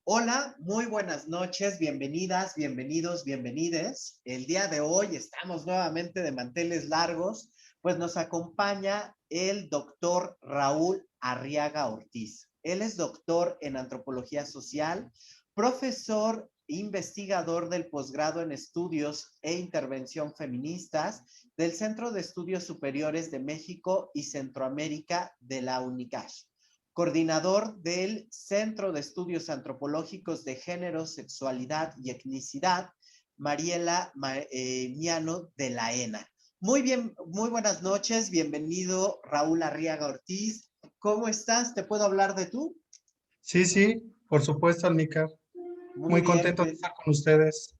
Hola, muy buenas noches, bienvenidas, bienvenidos, bienvenides. El día de hoy estamos nuevamente de manteles largos, pues nos acompaña el doctor Raúl Arriaga Ortiz. Él es doctor en antropología social, profesor e investigador del posgrado en estudios e intervención feministas del Centro de Estudios Superiores de México y Centroamérica de la UNICASH, coordinador del Centro de Estudios Antropológicos de Género, Sexualidad y Etnicidad, Mariela Miano de la ENA. Muy bien, muy buenas noches, bienvenido Raúl Arriaga Ortiz. ¿Cómo estás? ¿Te puedo hablar de tú? Sí, por supuesto, Almícar. Muy Muy bien, contento de pues estar con ustedes.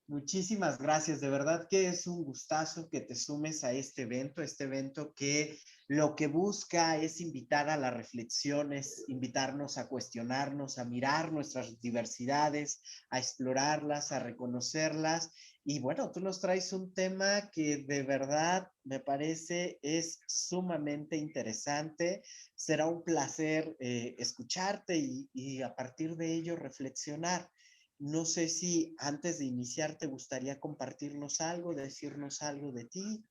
muchísimas gracias, de verdad que es un gustazo que te sumes a este evento que lo que busca es invitar a la reflexión, es invitarnos a cuestionarnos, a mirar nuestras diversidades, a explorarlas, a reconocerlas. Y bueno, tú nos traes un tema que de verdad me parece es sumamente interesante. Será un placer escucharte y a partir de ello reflexionar. No sé si antes de iniciar te gustaría compartirnos algo, decirnos algo de ti.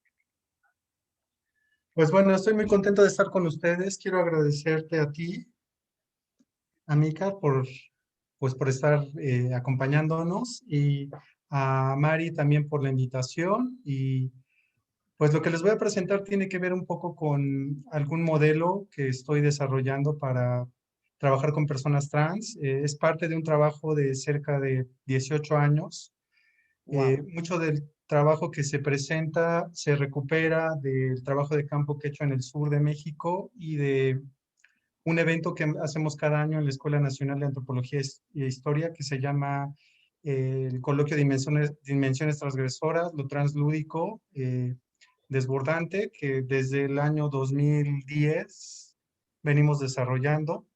Pues bueno, estoy muy contento de estar con ustedes. Quiero agradecerte a ti, Almícar, por estar acompañándonos y a Mari también por la invitación. Y pues lo que les voy a presentar tiene que ver un poco con algún modelo que estoy desarrollando para trabajar con personas trans. Es parte de un trabajo de cerca de 18 años. Wow. Mucho del trabajo que se presenta se recupera del trabajo de campo que he hecho en el sur de México y de un evento que hacemos cada año en la Escuela Nacional de Antropología e Historia que se llama el Coloquio de Dimensiones Transgresoras, lo translúdico, desbordante, que desde el año 2010 venimos desarrollando.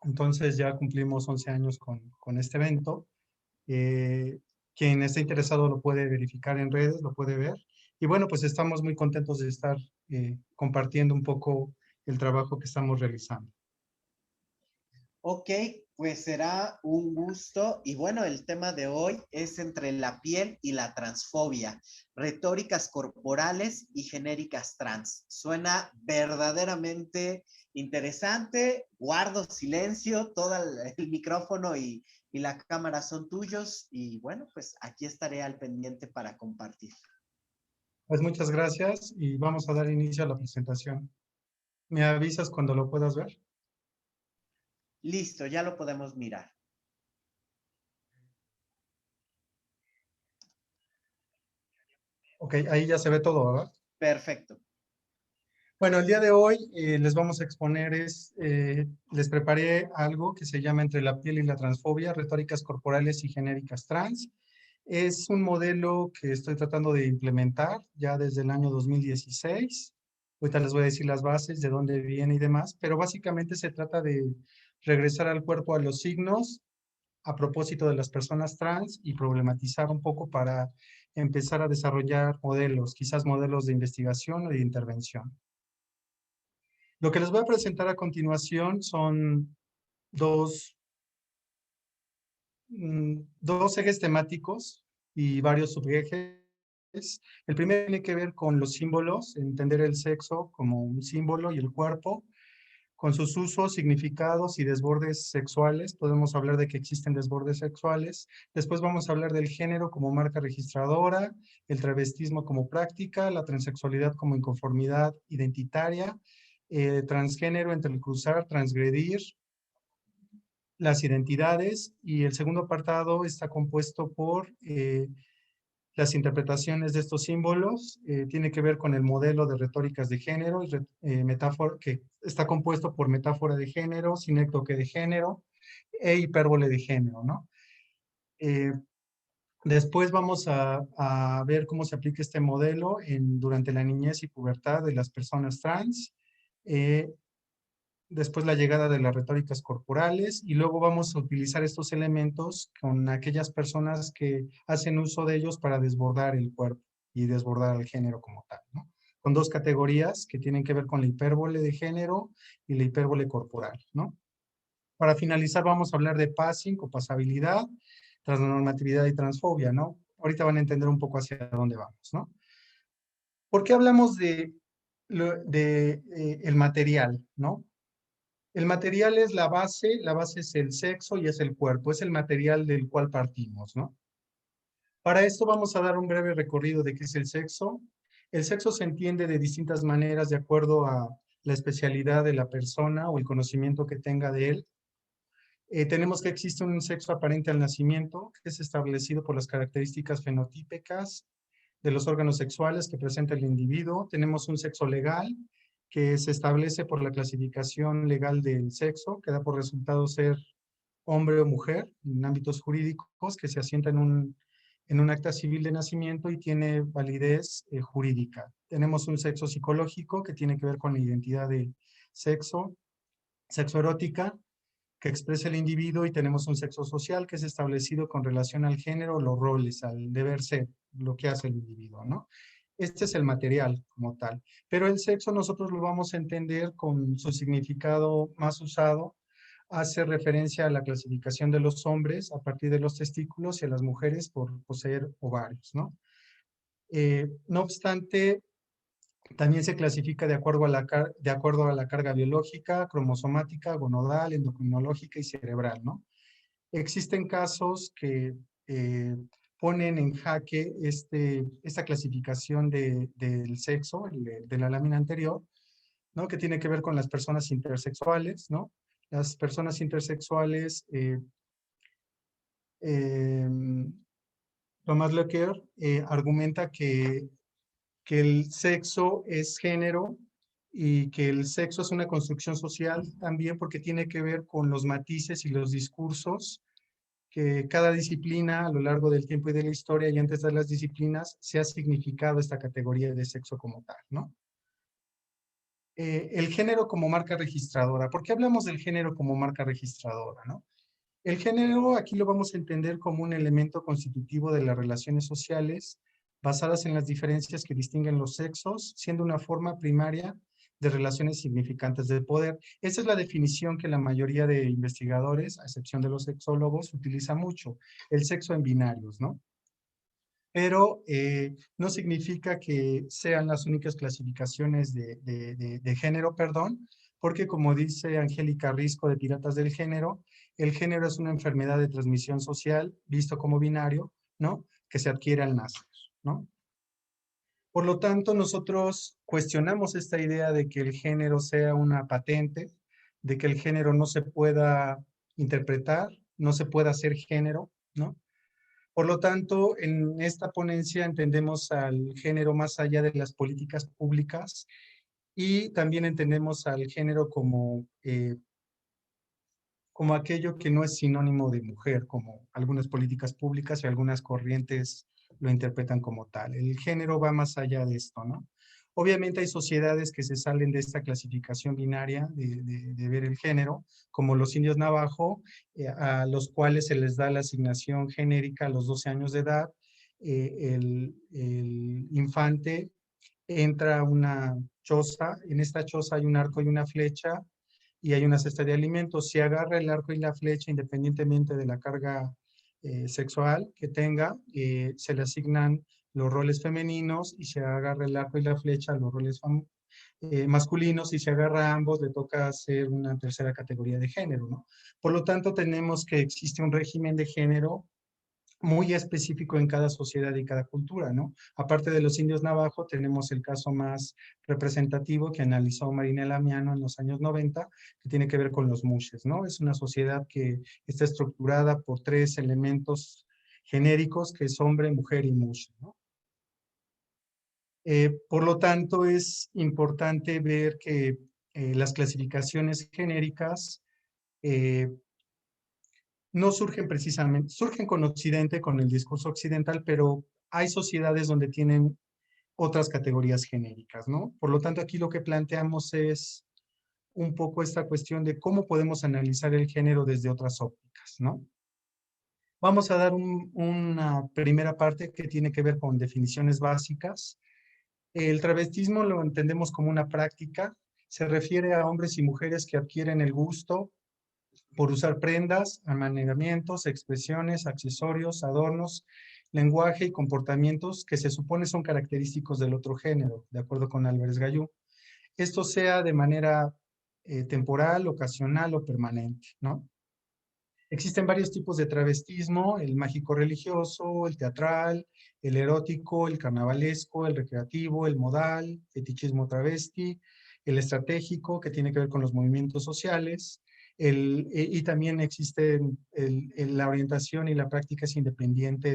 Entonces ya cumplimos 11 años con este evento. Eh, Quien esté interesado lo puede verificar en redes, lo puede ver. Y bueno, pues estamos muy contentos de estar compartiendo un poco el trabajo que estamos realizando. Ok, pues será un gusto. Y bueno, el tema de hoy es entre la piel y la transfobia, retóricas corporales y genéricas trans. Suena verdaderamente interesante. Guardo silencio, todo el micrófono y la cámara son tuyos. Y bueno, pues aquí estaré al pendiente para compartir. Pues muchas gracias y vamos a dar inicio a la presentación. ¿Me avisas cuando lo puedas ver? Listo, ya lo podemos mirar. Ok, ahí ya se ve todo, ¿verdad? Perfecto. Bueno, el día de hoy les vamos a exponer, les preparé algo que se llama Entre la piel y la transfobia, retóricas corporales y genéricas trans. Es un modelo que estoy tratando de implementar ya desde el año 2016. Ahorita les voy a decir las bases, de dónde viene y demás, pero básicamente se trata de regresar al cuerpo a los signos a propósito de las personas trans y problematizar un poco para empezar a desarrollar modelos, quizás modelos de investigación o de intervención. Lo que les voy a presentar a continuación son dos, dos ejes temáticos y varios subejes. El primero tiene que ver con los símbolos, entender el sexo como un símbolo y el cuerpo, con sus usos, significados y desbordes sexuales. Podemos hablar de que existen desbordes sexuales. Después vamos a hablar del género como marca registradora, el travestismo como práctica, la transexualidad como inconformidad identitaria, transgénero entre el cruzar, transgredir, las identidades, y el segundo apartado está compuesto por las interpretaciones de estos símbolos. Tiene que ver con el modelo de retóricas de género, metáfora, que está compuesto por metáfora de género, sinécdoque de género e hipérbole de género, ¿no? Eh, Después vamos a ver cómo se aplica este modelo durante la niñez y pubertad de las personas trans. Eh, Después la llegada de las retóricas corporales y luego vamos a utilizar estos elementos con aquellas personas que hacen uso de ellos para desbordar el cuerpo y desbordar el género como tal, ¿no? Con dos categorías que tienen que ver con la hipérbole de género y la hipérbole corporal, ¿no? Para finalizar, vamos a hablar de passing o pasabilidad, transnormatividad y transfobia, ¿no? Ahorita van a entender un poco hacia dónde vamos, ¿no? ¿Por qué hablamos de, el material, ¿no? El material es la base es el sexo y es el cuerpo, es el material del cual partimos, ¿no? Para esto vamos a dar un breve recorrido de qué es el sexo. El sexo se entiende de distintas maneras de acuerdo a la especialidad de la persona o el conocimiento que tenga de él. Tenemos que existe un sexo aparente al nacimiento, que es establecido por las características fenotípicas de los órganos sexuales que presenta el individuo. Tenemos un sexo legal, que se establece por la clasificación legal del sexo, que da por resultado ser hombre o mujer en ámbitos jurídicos, que se asienta en un acta civil de nacimiento y tiene validez jurídica. Tenemos un sexo psicológico, que tiene que ver con la identidad de sexo, sexo erótica, que expresa el individuo, y tenemos un sexo social que es establecido con relación al género, los roles, al deber ser, lo que hace el individuo, ¿no? Este es el material como tal. Pero el sexo nosotros lo vamos a entender con su significado más usado. Hace referencia a la clasificación de los hombres a partir de los testículos y a las mujeres por poseer ovarios, ¿no? No obstante, también se clasifica de acuerdo a la carga biológica, cromosomática, gonadal, endocrinológica y cerebral, ¿no? Existen casos que ponen en jaque esta clasificación del sexo, de la lámina anterior, ¿no? Que tiene que ver con las personas intersexuales, ¿no? Las personas intersexuales, eh, Thomas Lequer argumenta que el sexo es género y que el sexo es una construcción social también porque tiene que ver con los matices y los discursos que cada disciplina a lo largo del tiempo y de la historia y antes de las disciplinas se ha significado esta categoría de sexo como tal, ¿no? El género como marca registradora. ¿Por qué hablamos del género como marca registradora, no? El género aquí lo vamos a entender como un elemento constitutivo de las relaciones sociales basadas en las diferencias que distinguen los sexos, siendo una forma primaria de relaciones significantes de poder. Esa es la definición que la mayoría de investigadores, a excepción de los sexólogos, utiliza mucho, el sexo en binarios, ¿no? Pero no significa que sean las únicas clasificaciones de género, perdón, porque como dice Angélica Risco de Piratas del Género, el género es una enfermedad de transmisión social, visto como binario, ¿no? Que se adquiere al nacer, ¿no? Por lo tanto, nosotros cuestionamos esta idea de que el género sea una patente, de que el género no se pueda interpretar, no se pueda hacer género, ¿no? Por lo tanto, en esta ponencia entendemos al género más allá de las políticas públicas y también entendemos al género como aquello que no es sinónimo de mujer, como algunas políticas públicas y algunas corrientes lo interpretan como tal. El género va más allá de esto, ¿no? Obviamente hay sociedades que se salen de esta clasificación binaria de ver el género, como los indios Navajo, a los cuales se les da la asignación genérica a los 12 años de edad. El infante entra a una choza, en esta choza hay un arco y una flecha, y hay una cesta de alimentos. Si agarra el arco y la flecha, independientemente de la carga sexual que tenga, se le asignan los roles femeninos, y si agarra el arco y la flecha, los roles masculinos, y si agarra ambos, le toca hacer una tercera categoría de género, ¿no? Por lo tanto, tenemos que existe un régimen de género muy específico en cada sociedad y cada cultura, ¿no? Aparte de los indios navajo, tenemos el caso más representativo que analizó Marinela Miano en los años 90, que tiene que ver con los mushes, ¿no? Es una sociedad que está estructurada por tres elementos genéricos, que es hombre, mujer y mushe, ¿no? Por lo tanto, es importante ver que las clasificaciones genéricas no surgen precisamente, surgen con Occidente, con el discurso occidental, pero hay sociedades donde tienen otras categorías genéricas, ¿no? Por lo tanto, aquí lo que planteamos es un poco esta cuestión de cómo podemos analizar el género desde otras ópticas, ¿no? Vamos a dar una primera parte que tiene que ver con definiciones básicas. El travestismo lo entendemos como una práctica, se refiere a hombres y mujeres que adquieren el gusto por usar prendas, amanegamientos, expresiones, accesorios, adornos, lenguaje y comportamientos que se supone son característicos del otro género, de acuerdo con Álvarez Gallú. Esto sea de manera temporal, ocasional o permanente, ¿no? Existen varios tipos de travestismo: el mágico religioso, el teatral, el erótico, el carnavalesco, el recreativo, el modal, fetichismo travesti, el estratégico, que tiene que ver con los movimientos sociales, y también existe la orientación y la práctica es independiente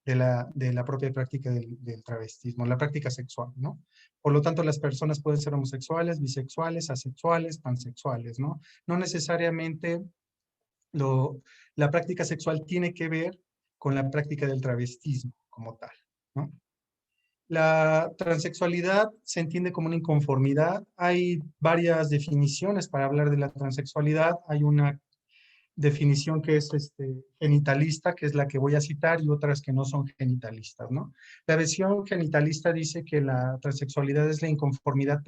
de la propia práctica del travestismo, la práctica sexual, ¿no? Por lo tanto, las personas pueden ser homosexuales, bisexuales, asexuales, pansexuales, ¿no? No necesariamente la práctica sexual tiene que ver con la práctica del travestismo como tal, ¿no? La transexualidad se entiende como una inconformidad. Hay varias definiciones para hablar de la transexualidad. Hay una definición que es genitalista, que es la que voy a citar, y otras que no son genitalistas, ¿no? La versión genitalista dice que la transexualidad es la inconformidad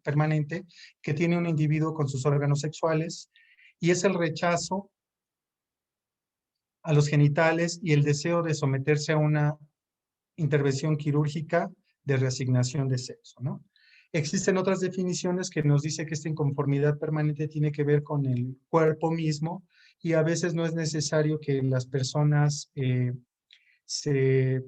permanente que tiene un individuo con sus órganos sexuales y es el rechazo a los genitales y el deseo de someterse a una intervención quirúrgica de reasignación de sexo, ¿no? Existen otras definiciones que nos dice que esta inconformidad permanente tiene que ver con el cuerpo mismo y a veces no es necesario que las personas se,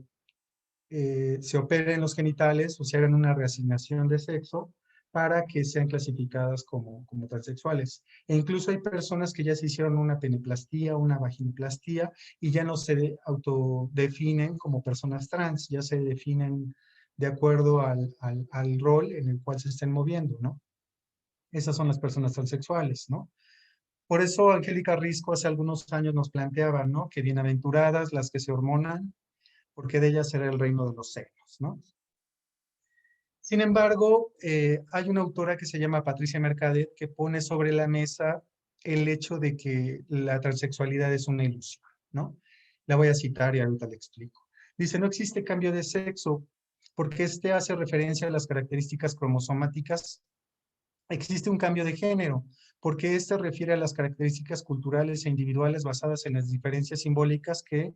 se operen los genitales o se hagan una reasignación de sexo para que sean clasificadas como transexuales. E incluso hay personas que ya se hicieron una peneplastía, una vaginoplastia y ya no se autodefinen como personas trans, ya se definen de acuerdo al rol en el cual se estén moviendo, ¿no? Esas son las personas transexuales, ¿no? Por eso Angélica Risco hace algunos años nos planteaba, ¿no? Que bienaventuradas las que se hormonan, porque de ellas será el reino de los cielos, ¿no? Sin embargo, hay una autora que se llama Patricia Mercader que pone sobre la mesa el hecho de que la transexualidad es una ilusión, ¿no? La voy a citar y ahorita le explico. Dice, no existe cambio de sexo porque este hace referencia a las características cromosomáticas. Existe un cambio de género porque este refiere a las características culturales e individuales basadas en las diferencias simbólicas que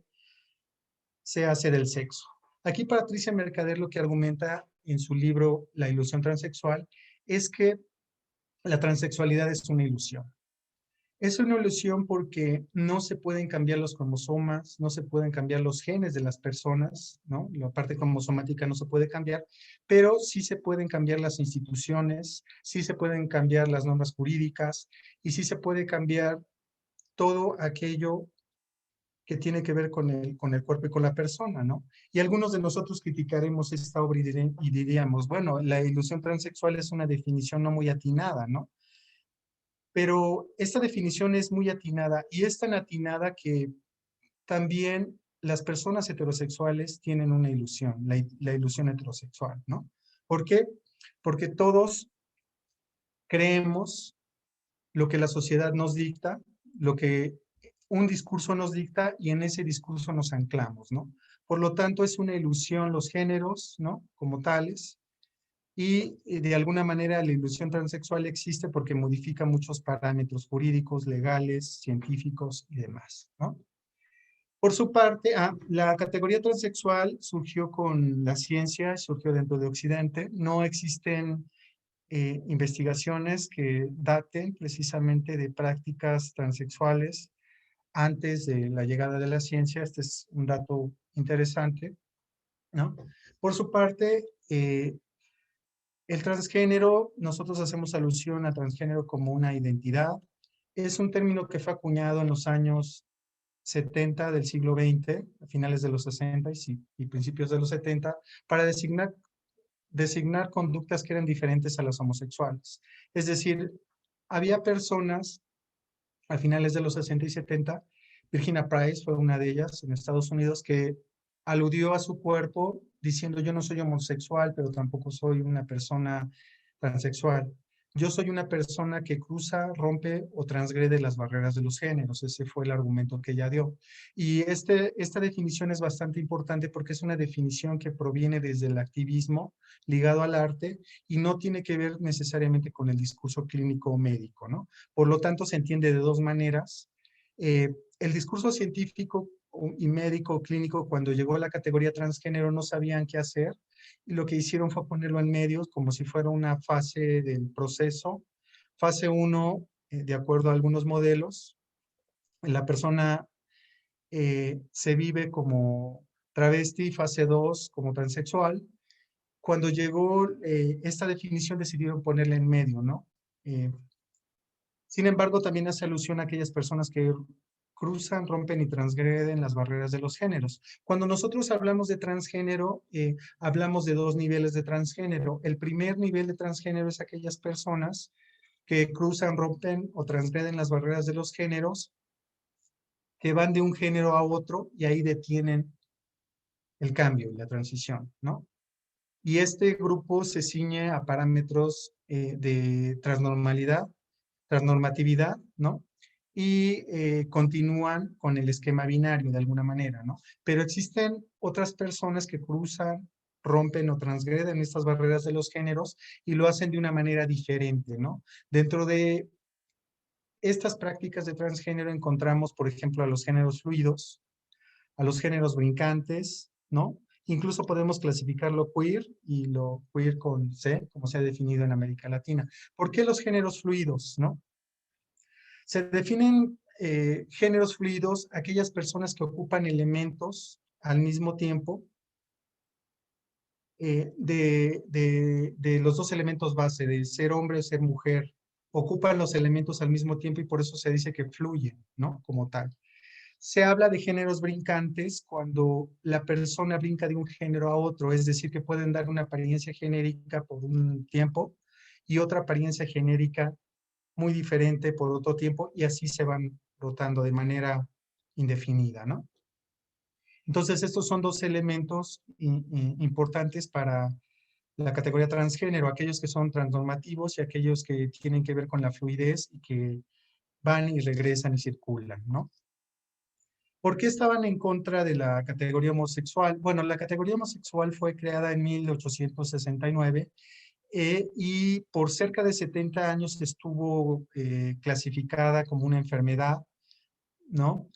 se hace del sexo. Aquí Patricia Mercader lo que argumenta en su libro La ilusión transexual es que la transexualidad es una ilusión. Es una ilusión porque no se pueden cambiar los cromosomas, no se pueden cambiar los genes de las personas, ¿no? La parte cromosomática no se puede cambiar, pero sí se pueden cambiar las instituciones, sí se pueden cambiar las normas jurídicas y sí se puede cambiar todo aquello que tiene que ver con el cuerpo y con la persona, ¿no? Y algunos de nosotros criticaremos esta obra y diríamos, bueno, la ilusión transexual es una definición no muy atinada, ¿no? Pero esta definición es muy atinada y es tan atinada que también las personas heterosexuales tienen una ilusión, la ilusión heterosexual, ¿no? ¿Por qué? Porque todos creemos lo que la sociedad nos dicta, lo que un discurso nos dicta y en ese discurso nos anclamos, ¿no? Por lo tanto, es una ilusión los géneros, ¿no? Como tales, y de alguna manera la ilusión transexual existe porque modifica muchos parámetros jurídicos, legales, científicos y demás, ¿no? Por su parte, la categoría transexual surgió con la ciencia, surgió dentro de Occidente. No existen investigaciones que daten precisamente de prácticas transexuales antes de la llegada de la ciencia. Este es un dato interesante, ¿no? Por su parte, el transgénero, nosotros hacemos alusión a transgénero como una identidad. Es un término que fue acuñado en los años 70 del siglo XX, a finales de los 60 y principios de los 70, para designar conductas que eran diferentes a las homosexuales. Es decir, había personas a finales de los 60 y 70, Virginia Price fue una de ellas en Estados Unidos, que aludió a su cuerpo diciendo yo no soy homosexual, pero tampoco soy una persona transexual. yo soy una persona que cruza, rompe o transgrede las barreras de los géneros. Ese fue el argumento que ella dio. Y esta definición es bastante importante porque es una definición que proviene desde el activismo ligado al arte y no tiene que ver necesariamente con el discurso clínico o médico, ¿no? Por lo tanto, se entiende de dos maneras. El discurso científico y médico o clínico, cuando llegó a la categoría transgénero, no sabían qué hacer y lo que hicieron fue ponerlo en medios como si fuera una fase del proceso. Fase uno, de acuerdo a algunos modelos, la persona se vive como travesti, fase 2 como transexual. Cuando llegó esta definición decidieron ponerla en medio, ¿no? Eh, Sin embargo, también hace alusión a aquellas personas que cruzan, rompen y transgreden las barreras de los géneros. Cuando nosotros hablamos de transgénero, hablamos de dos niveles de transgénero. El primer nivel de transgénero es aquellas personas que cruzan, rompen o transgreden las barreras de los géneros, que van de un género a otro y ahí detienen el cambio y la transición, ¿no? Y este grupo se ciñe a parámetros de transnormalidad, transnormatividad, ¿no? Y continúan con el esquema binario de alguna manera, ¿no? Pero existen otras personas que cruzan, rompen o transgreden estas barreras de los géneros y lo hacen de una manera diferente, ¿no? Dentro de estas prácticas de transgénero encontramos, por ejemplo, a los géneros fluidos, a los géneros brincantes, ¿no? Incluso podemos clasificarlo queer y lo queer con C, como se ha definido en América Latina. ¿Por qué los géneros fluidos, no? Se definen géneros fluidos aquellas personas que ocupan elementos al mismo tiempo de los dos elementos base, de ser hombre o ser mujer. Ocupan los elementos al mismo tiempo y por eso se dice que fluyen, ¿no? Como tal. Se habla de géneros brincantes cuando la persona brinca de un género a otro, es decir, que pueden dar una apariencia genérica por un tiempo y otra apariencia genérica muy diferente por otro tiempo y así se van rotando de manera indefinida, ¿no? Entonces, estos son dos elementos importantes para la categoría transgénero, aquellos que son transnormativos y aquellos que tienen que ver con la fluidez y que van y regresan y circulan, ¿no? ¿Por qué estaban en contra de la categoría homosexual? Bueno, la categoría homosexual fue creada en 1869 y por cerca de 70 años estuvo clasificada como una enfermedad, ¿no?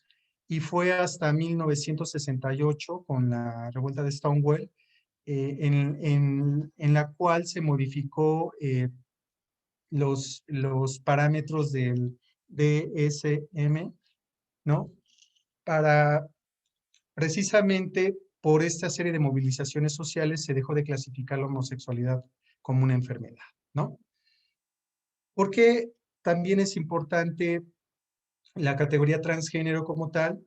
Y fue hasta 1968 con la revuelta de Stonewall, en la cual se modificó los parámetros del DSM, ¿no? Para precisamente por esta serie de movilizaciones sociales se dejó de clasificar la homosexualidad como una enfermedad, ¿no? Porque también es importante la categoría transgénero como tal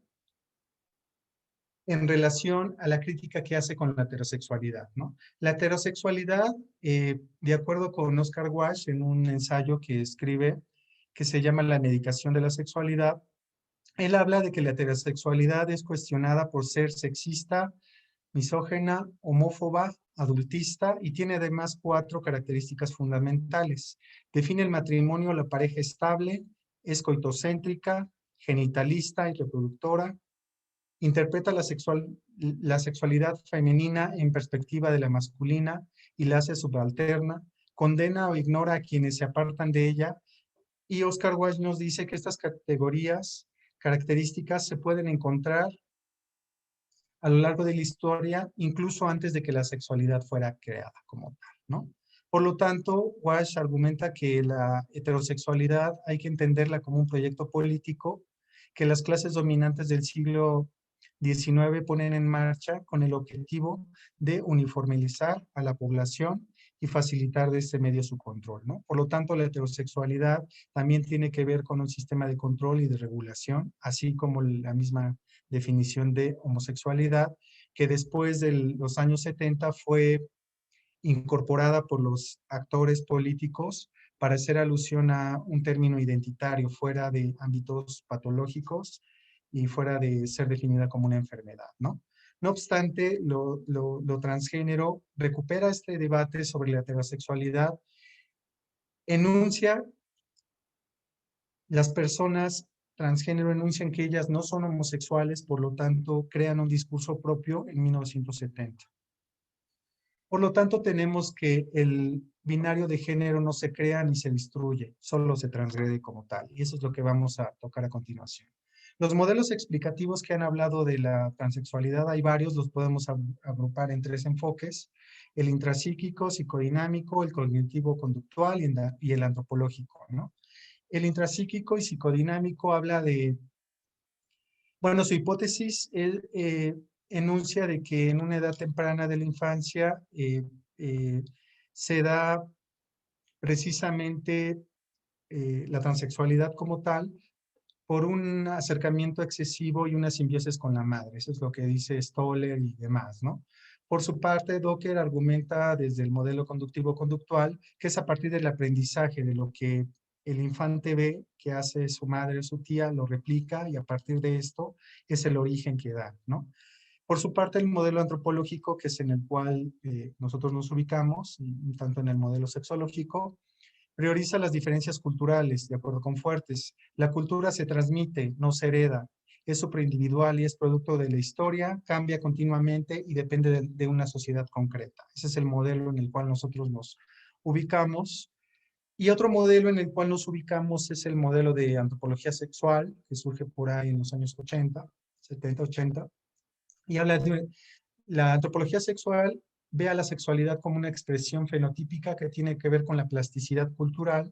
en relación a la crítica que hace con la heterosexualidad, ¿no? La heterosexualidad, de acuerdo con Oscar Walsh, en un ensayo que escribe, que se llama La medicación de la sexualidad, él habla de que la heterosexualidad es cuestionada por ser sexista, misógena, homófoba, adultista y tiene además 4 características fundamentales. Define el matrimonio, la pareja estable, es coitocéntrica, genitalista y reproductora, interpreta la sexualidad femenina en perspectiva de la masculina y la hace subalterna, condena o ignora a quienes se apartan de ella, y Oscar Wilde nos dice que estas características se pueden encontrar a lo largo de la historia, incluso antes de que la sexualidad fuera creada como tal, ¿no? Por lo tanto, Walsh argumenta que la heterosexualidad hay que entenderla como un proyecto político que las clases dominantes del siglo XIX ponen en marcha con el objetivo de uniformizar a la población y facilitar de este medio su control, ¿no? Por lo tanto, la heterosexualidad también tiene que ver con un sistema de control y de regulación, así como la misma definición de homosexualidad, que después de los años 70 fue incorporada por los actores políticos para hacer alusión a un término identitario fuera de ámbitos patológicos y fuera de ser definida como una enfermedad, ¿no? No obstante, lo transgénero recupera este debate sobre la heterosexualidad enuncia, las personas transgénero enuncian que ellas no son homosexuales, por lo tanto, crean un discurso propio en 1970. Por lo tanto, tenemos que el binario de género no se crea ni se destruye, solo se transgrede como tal. Y eso es lo que vamos a tocar a continuación. Los modelos explicativos que han hablado de la transexualidad, hay varios, los podemos agrupar en 3 enfoques: el intrapsíquico, psicodinámico, el cognitivo-conductual y el antropológico, ¿no? El intrapsíquico y psicodinámico habla de, bueno, su hipótesis enuncia de que en una edad temprana de la infancia eh, se da precisamente la transexualidad como tal por un acercamiento excesivo y una simbiosis con la madre. Eso es lo que dice Stoller y demás, ¿no? Por su parte, Docker argumenta desde el modelo conductivo-conductual que es a partir del aprendizaje de lo que el infante ve que hace su madre o su tía, lo replica y a partir de esto es el origen que da, ¿no? Por su parte, el modelo antropológico, que es en el cual nosotros nos ubicamos, tanto en el modelo sexológico, prioriza las diferencias culturales, de acuerdo con Fuertes. La cultura se transmite, no se hereda. Es superindividual y es producto de la historia, cambia continuamente y depende de una sociedad concreta. Ese es el modelo en el cual nosotros nos ubicamos. Y otro modelo en el cual nos ubicamos es el modelo de antropología sexual, que surge por ahí en los años 80, 70, 80, y habla de la antropología sexual, ve a la sexualidad como una expresión fenotípica que tiene que ver con la plasticidad cultural.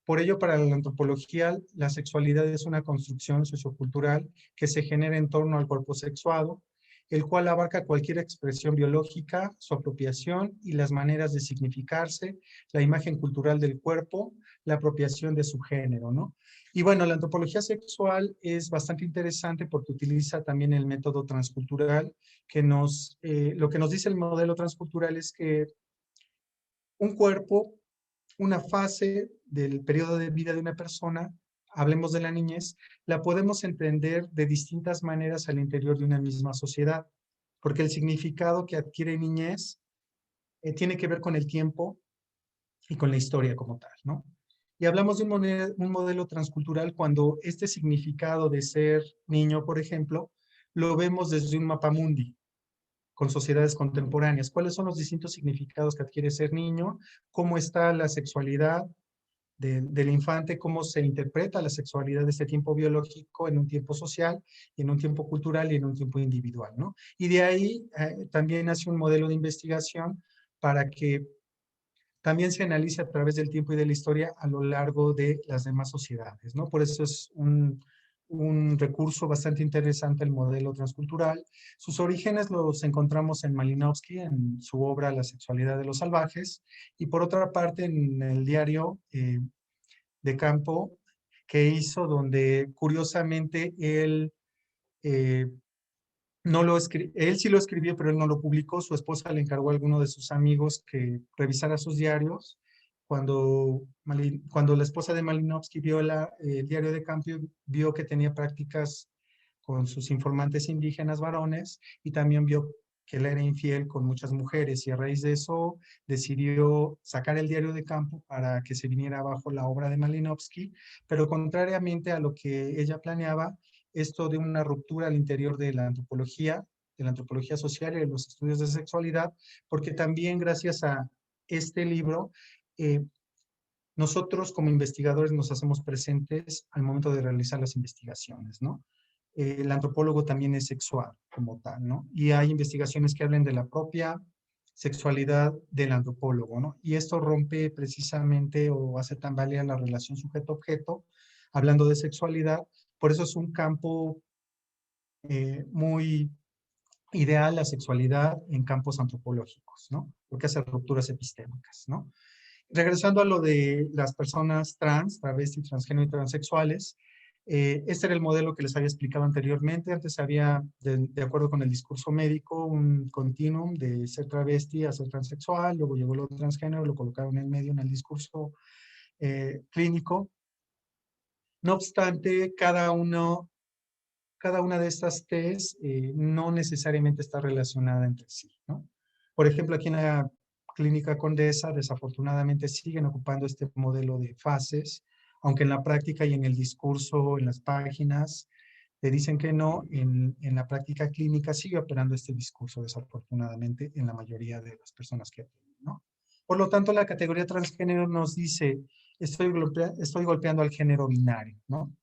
Por ello, para la antropología, la sexualidad es una construcción sociocultural que se genera en torno al cuerpo sexuado, el cual abarca cualquier expresión biológica, su apropiación y las maneras de significarse, la imagen cultural del cuerpo, la apropiación de su género, ¿no? Y bueno, la antropología sexual es bastante interesante porque utiliza también el método transcultural, lo que nos dice el modelo transcultural es que un cuerpo, una fase del periodo de vida de una persona, hablemos de la niñez, la podemos entender de distintas maneras al interior de una misma sociedad, porque el significado que adquiere niñez tiene que ver con el tiempo y con la historia como tal, ¿no? Y hablamos de un modelo transcultural cuando este significado de ser niño, por ejemplo, lo vemos desde un mapamundi, con sociedades contemporáneas. ¿Cuáles son los distintos significados que adquiere ser niño? ¿Cómo está la sexualidad del infante? ¿Cómo se interpreta la sexualidad de este tiempo biológico en un tiempo social, y en un tiempo cultural y en un tiempo individual, ¿no? Y de ahí también hace un modelo de investigación para que también se analice a través del tiempo y de la historia a lo largo de las demás sociedades, ¿no? Por eso es un recurso bastante interesante el modelo transcultural. Sus orígenes los encontramos en Malinowski, en su obra La sexualidad de los salvajes, y por otra parte en el diario de campo que hizo, donde curiosamente él eh, no lo él sí lo escribió, pero él no lo publicó. Su esposa le encargó a alguno de sus amigos que revisara sus diarios. Cuando la esposa de Malinowski vio el diario de campo, vio que tenía prácticas con sus informantes indígenas varones y también vio que él era infiel con muchas mujeres y a raíz de eso decidió sacar el diario de campo para que se viniera abajo la obra de Malinowski, pero contrariamente a lo que ella planeaba, esto de una ruptura al interior de la antropología social y de los estudios de sexualidad, porque también gracias a este libro, eh, nosotros como investigadores nos hacemos presentes al momento de realizar las investigaciones, ¿no? El antropólogo también es sexual como tal, ¿no? Y hay investigaciones que hablan de la propia sexualidad del antropólogo, ¿no? Y esto rompe precisamente o hace tambalear la relación sujeto-objeto, hablando de sexualidad. Por eso es un campo muy ideal la sexualidad en campos antropológicos, ¿no? Porque hace rupturas epistémicas, ¿no? Regresando a lo de las personas trans, travesti, transgénero y transexuales, este era el modelo que les había explicado anteriormente. Antes había, de acuerdo con el discurso médico, un continuum de ser travesti a ser transexual, luego llegó lo transgénero, lo colocaron en medio en el discurso clínico. No obstante, cada una de estas T's no necesariamente está relacionada entre sí, ¿no? Por ejemplo, aquí en la Clínica Condesa desafortunadamente siguen ocupando este modelo de fases, aunque en la práctica y en el discurso, en las páginas, te dicen que no, en la práctica clínica sigue operando este discurso desafortunadamente en la mayoría de las personas que atienden, ¿no? Por lo tanto, la categoría transgénero nos dice, estoy golpeando al género binario, ¿no?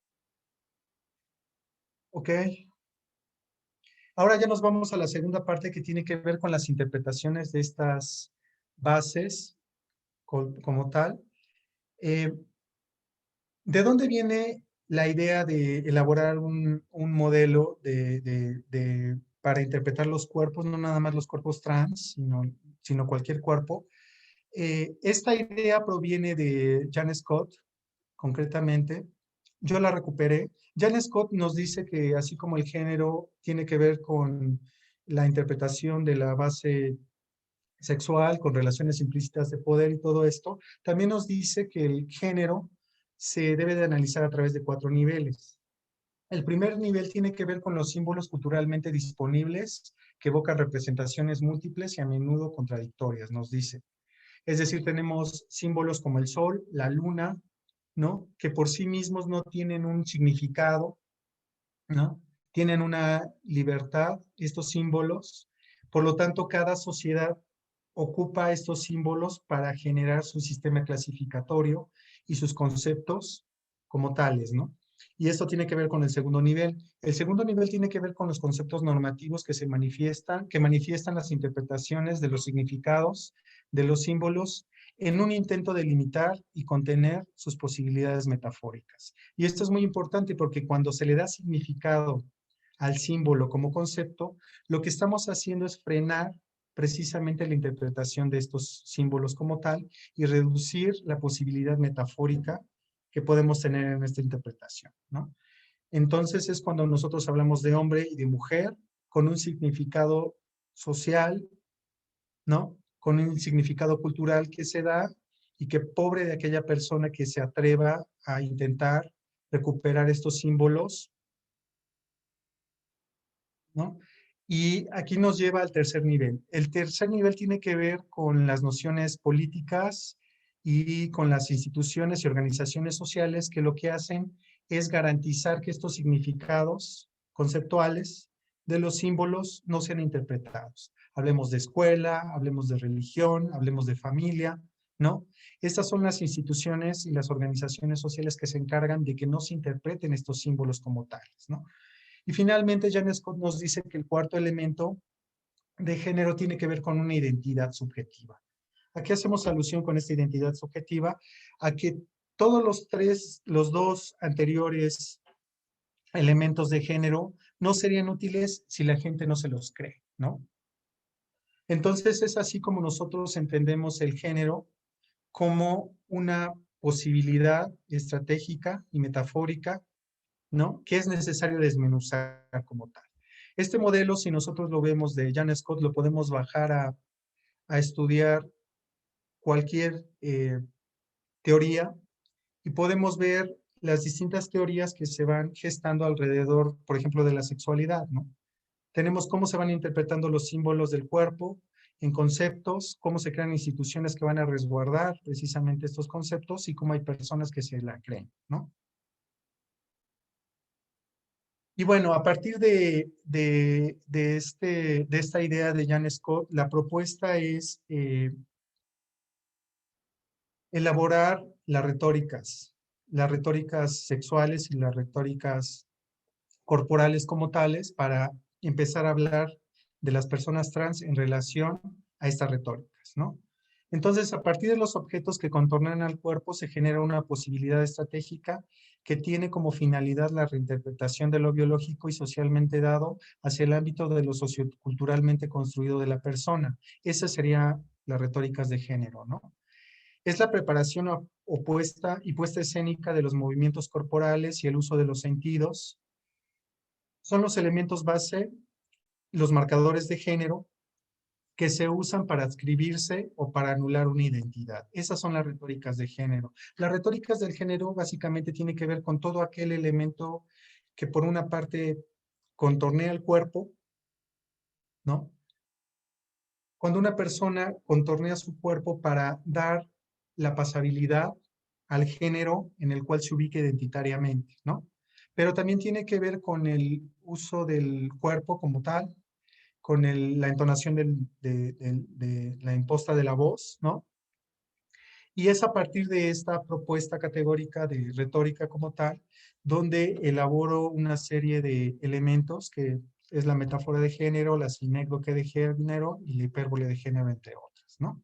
Ok. Ahora ya nos vamos a la segunda parte que tiene que ver con las interpretaciones de estas bases como tal. Eh, ¿De dónde viene la idea de elaborar un modelo para interpretar los cuerpos, no nada más los cuerpos trans, sino cualquier cuerpo? Esta idea proviene de Jan Scott, concretamente. Yo la recuperé. Jan Scott nos dice que así como el género tiene que ver con la interpretación de la base sexual, con relaciones implícitas de poder y todo esto, también nos dice que el género se debe de analizar a través de 4 niveles. El primer nivel tiene que ver con los símbolos culturalmente disponibles que evocan representaciones múltiples y a menudo contradictorias, nos dice. Es decir, tenemos símbolos como el sol, la luna, ¿no? Que por sí mismos no tienen un significado, ¿no? Tienen una libertad, estos símbolos. Por lo tanto, cada sociedad ocupa estos símbolos para generar su sistema clasificatorio y sus conceptos como tales, ¿no? Y esto tiene que ver con el segundo nivel. El segundo nivel tiene que ver con los conceptos normativos que manifiestan las interpretaciones de los significados de los símbolos en un intento de limitar y contener sus posibilidades metafóricas. Y esto es muy importante porque cuando se le da significado al símbolo como concepto, lo que estamos haciendo es frenar precisamente la interpretación de estos símbolos como tal y reducir la posibilidad metafórica que podemos tener en esta interpretación, ¿no? Entonces es cuando nosotros hablamos de hombre y de mujer con un significado social, ¿no? Con un significado cultural que se da y que pobre de aquella persona que se atreva a intentar recuperar estos símbolos, ¿no? Y aquí nos lleva al tercer nivel. El tercer nivel tiene que ver con las nociones políticas y con las instituciones y organizaciones sociales que lo que hacen es garantizar que estos significados conceptuales de los símbolos no sean interpretados. Hablemos de escuela, hablemos de religión, hablemos de familia, ¿no? Estas son las instituciones y las organizaciones sociales que se encargan de que no se interpreten estos símbolos como tales, ¿no? Y finalmente, Jan Scott nos dice que el cuarto elemento de género tiene que ver con una identidad subjetiva. ¿A qué hacemos alusión con esta identidad subjetiva? A que todos los dos anteriores elementos de género no serían útiles si la gente no se los cree, ¿no? Entonces es así como nosotros entendemos el género como una posibilidad estratégica y metafórica, ¿no? Que es necesario desmenuzar como tal. Este modelo, si nosotros lo vemos de Jan Scott, lo podemos bajar a estudiar cualquier teoría y podemos ver las distintas teorías que se van gestando alrededor, por ejemplo, de la sexualidad, ¿no? Tenemos cómo se van interpretando los símbolos del cuerpo en conceptos, cómo se crean instituciones que van a resguardar precisamente estos conceptos y cómo hay personas que se la creen, ¿no? Y bueno, a partir de esta idea de Jan Scott, la propuesta es elaborar las retóricas sexuales y las retóricas corporales como tales para empezar a hablar de las personas trans en relación a estas retóricas, ¿no? Entonces, a partir de los objetos que contornan al cuerpo, se genera una posibilidad estratégica que tiene como finalidad la reinterpretación de lo biológico y socialmente dado hacia el ámbito de lo socioculturalmente construido de la persona. Esas serían las retóricas de género, ¿no? Es la preparación opuesta y puesta escénica de los movimientos corporales y el uso de los sentidos. Son los elementos base, los marcadores de género, que se usan para adscribirse o para anular una identidad. Esas son las retóricas de género. Las retóricas del género básicamente tienen que ver con todo aquel elemento que por una parte contornea el cuerpo, ¿no? cuando una persona contornea su cuerpo para dar la pasabilidad al género en el cual se ubique identitariamente, ¿no? Pero también tiene que ver con el uso del cuerpo como tal, con la entonación de la imposta de la voz, ¿no? Y es a partir de esta propuesta categórica de retórica como tal, donde elaboro una serie de elementos que es la metáfora de género, la sinécdoque de género y la hipérbole de género, entre otras, ¿no?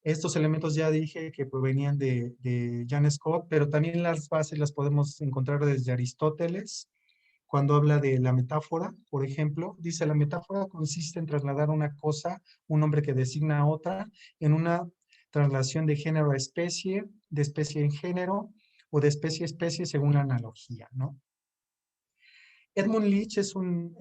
Estos elementos ya dije que provenían de John Scott, pero también las bases las podemos encontrar desde Aristóteles, cuando habla de la metáfora, por ejemplo, dice: la metáfora consiste en trasladar una cosa, un nombre que designa a otra, en una traslación de género a especie, de especie en género, o de especie a especie según la analogía, ¿no? Edmund Leach es un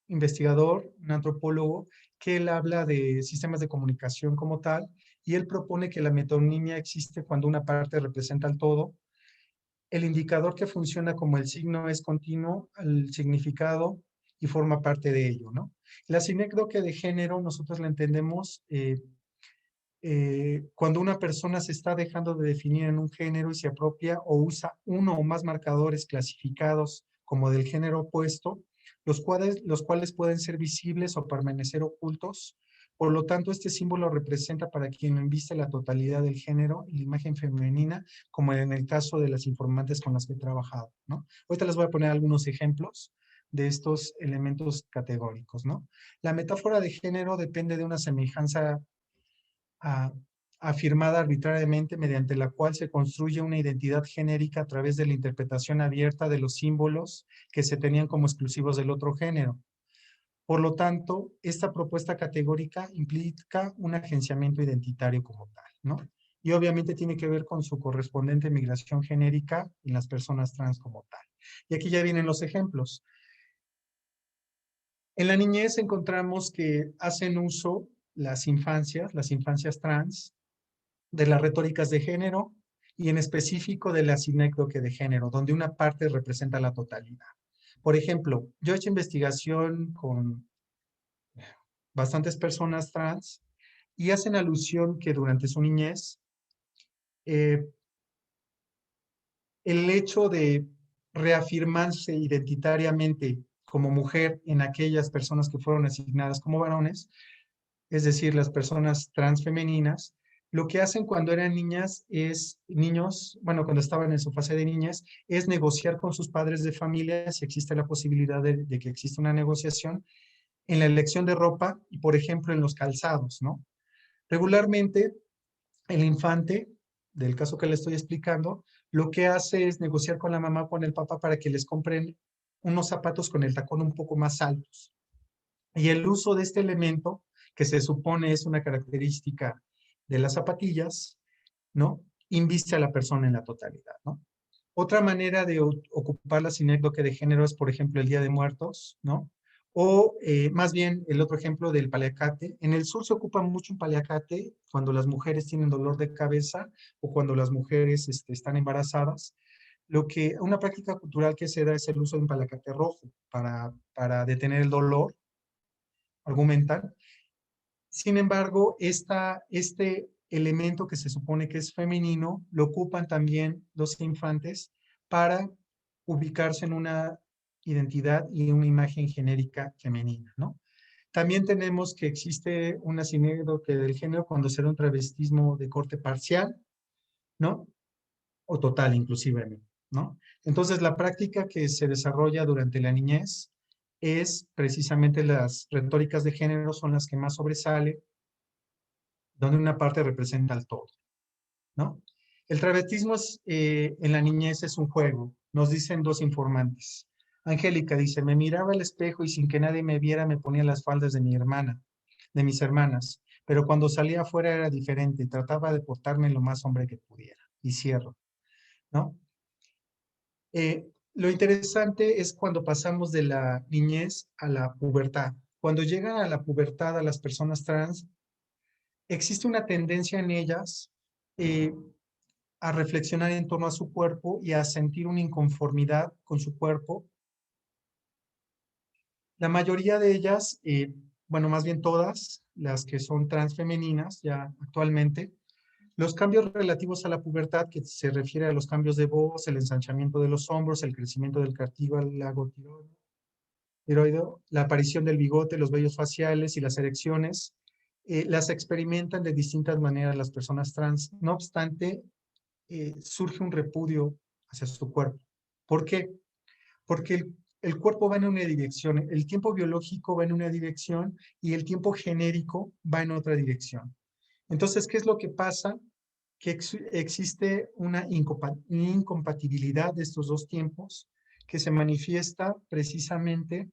investigador, un antropólogo, que él habla de sistemas de comunicación como tal, y él propone que la metonimia existe cuando una parte representa al todo. El indicador que funciona como el signo es continuo al significado y forma parte de ello, ¿no? La sinécdoque de género nosotros la entendemos cuando una persona se está dejando de definir en un género y se apropia o usa uno o más marcadores clasificados como del género opuesto, los cuales pueden ser visibles o permanecer ocultos. Por lo tanto, este símbolo representa para quien embiste la totalidad del género y la imagen femenina, como en el caso de las informantes con las que he trabajado, ¿no? Ahorita les voy a poner algunos ejemplos de estos elementos categóricos, ¿no? La metáfora de género depende de una semejanza a- afirmada arbitrariamente, mediante la cual se construye una identidad genérica a través de la interpretación abierta de los símbolos que se tenían como exclusivos del otro género. Por lo tanto, esta propuesta categórica implica un agenciamiento identitario como tal, ¿no? Y obviamente tiene que ver con su correspondiente migración genérica en las personas trans como tal. Y aquí ya vienen los ejemplos. En la niñez encontramos que hacen uso las infancias trans, de las retóricas de género y en específico de la sinécdoque de género, donde una parte representa la totalidad. Por ejemplo, yo he hecho investigación con bastantes personas trans y hacen alusión que durante su niñez eh, el hecho de reafirmarse identitariamente como mujer en aquellas personas que fueron asignadas como varones, es decir, las personas transfemeninas, lo que hacen cuando eran niños, bueno, cuando estaban en su fase de niñas, es negociar con sus padres de familia si existe la posibilidad de que exista una negociación en la elección de ropa y, por ejemplo, en los calzados, ¿no? Regularmente, el infante, del caso que le estoy explicando, lo que hace es negociar con la mamá o con el papá para que les compren unos zapatos con el tacón un poco más altos. Y el uso de este elemento, que se supone es una característica de las zapatillas, ¿no? Inviste a la persona en la totalidad, ¿no? Otra manera de ocupar la sinécdoque de género es, por ejemplo, el Día de Muertos, ¿no? O más bien el otro ejemplo del paliacate. En el sur se ocupa mucho un paliacate cuando las mujeres tienen dolor de cabeza o cuando las mujeres están embarazadas. Una práctica cultural que se da es el uso de un paliacate rojo para detener el dolor, argumentan. Sin embargo, este elemento que se supone que es femenino, lo ocupan también los infantes para ubicarse en una identidad y una imagen genérica femenina, ¿no? También tenemos que existe una sinécdoque del género cuando se da un travestismo de corte parcial, ¿no? O total, inclusive, ¿no? Entonces, la práctica que se desarrolla durante la niñez es precisamente las retóricas de género son las que más sobresalen, donde una parte representa al todo, ¿no? El travestismo en la niñez es un juego, nos dicen dos informantes. Angélica dice: me miraba al espejo y sin que nadie me viera me ponía las faldas de mi hermana, de mis hermanas, pero cuando salía afuera era diferente, trataba de portarme lo más hombre que pudiera. Y cierro, ¿no? Lo interesante es cuando pasamos de la niñez a la pubertad. Cuando llegan a la pubertad a las personas trans, existe una tendencia en ellas eh, a reflexionar en torno a su cuerpo y a sentir una inconformidad con su cuerpo La mayoría de ellas, bueno, más bien todas, las que son transfemeninas ya actualmente, los cambios relativos a la pubertad, que se refiere a los cambios de voz, el ensanchamiento de los hombros, el crecimiento del cartílago tiroideo, la aparición del bigote, los vellos faciales y las erecciones, las experimentan de distintas maneras las personas trans. No obstante, surge un repudio hacia su cuerpo. ¿Por qué? Porque el cuerpo va en una dirección, el tiempo biológico va en una dirección y el tiempo genérico va en otra dirección. Entonces, ¿qué es lo que pasa? Que existe una incompatibilidad de estos dos tiempos que se manifiesta precisamente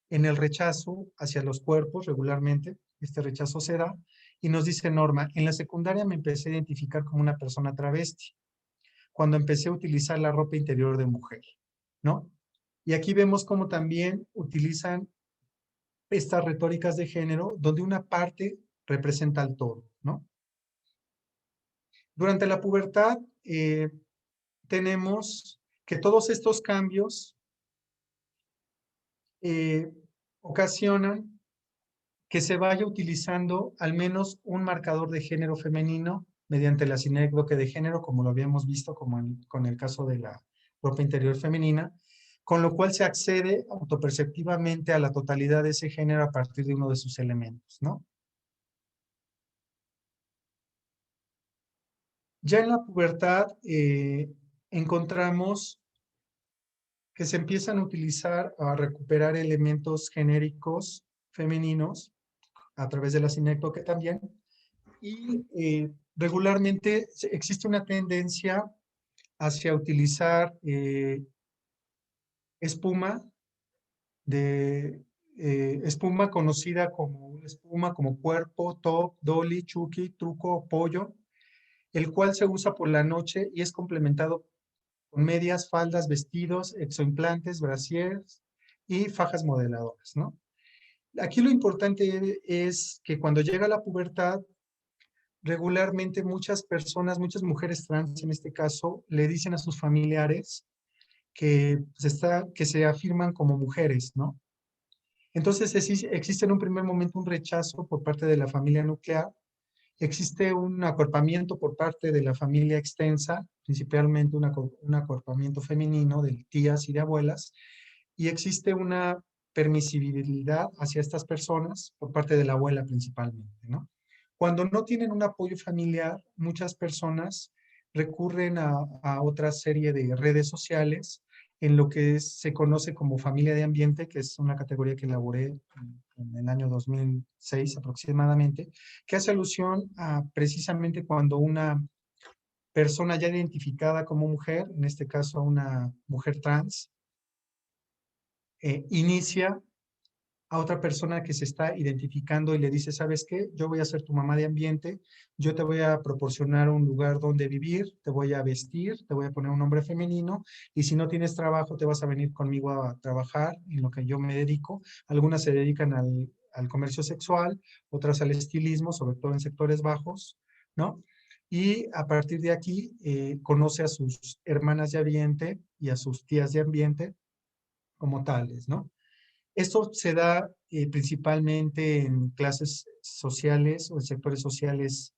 en el rechazo hacia los cuerpos regularmente. Este rechazo se da y nos dice Norma, en la secundaria me empecé a identificar como una persona travesti cuando empecé a utilizar la ropa interior de mujer, ¿no? Y aquí vemos cómo también utilizan estas retóricas de género donde una parte representa al todo, ¿no? Durante la pubertad tenemos que todos estos cambios eh, ocasionan que se vaya utilizando al menos un marcador de género femenino mediante la sinécdoque de género, como lo habíamos visto con el caso de la ropa interior femenina, con lo cual se accede autoperceptivamente a la totalidad de ese género a partir de uno de sus elementos, ¿no? Ya en la pubertad encontramos que se empiezan a utilizar, a recuperar elementos genéricos femeninos a través de la sinécdoque también, y regularmente existe una tendencia hacia utilizar espuma espuma conocida como espuma como cuerpo, top, dolly, chucky, truco, pollo, el cual se usa por la noche y es complementado con medias, faldas, vestidos, exoimplantes, brasiers y fajas modeladoras, ¿no? Aquí lo importante es que cuando llega la pubertad, regularmente muchas personas, muchas mujeres trans en este caso, le dicen a sus familiares que se afirman como mujeres, ¿no? Entonces existe en un primer momento un rechazo por parte de la familia nuclear, existe un acuerpamiento por parte de la familia extensa, principalmente un acuerpamiento femenino de tías y de abuelas, y existe una permisibilidad hacia estas personas por parte de la abuela principalmente, ¿no? Cuando no tienen un apoyo familiar, muchas personas recurren a otra serie de redes sociales en lo que se conoce como familia de ambiente, que es una categoría que elaboré en el año 2006 aproximadamente, que hace alusión a precisamente cuando una persona ya identificada como mujer, en este caso una mujer trans, inicia a otra persona que se está identificando y le dice, ¿sabes qué? Yo voy a ser tu mamá de ambiente, yo te voy a proporcionar un lugar donde vivir, te voy a vestir, te voy a poner un nombre femenino y si no tienes trabajo te vas a venir conmigo a trabajar en lo que yo me dedico. Algunas se dedican al comercio sexual, otras al estilismo, sobre todo en sectores bajos, ¿no? Y a partir de aquí conoce a sus hermanas de ambiente y a sus tías de ambiente como tales, ¿no? Esto se da principalmente en clases sociales o en sectores sociales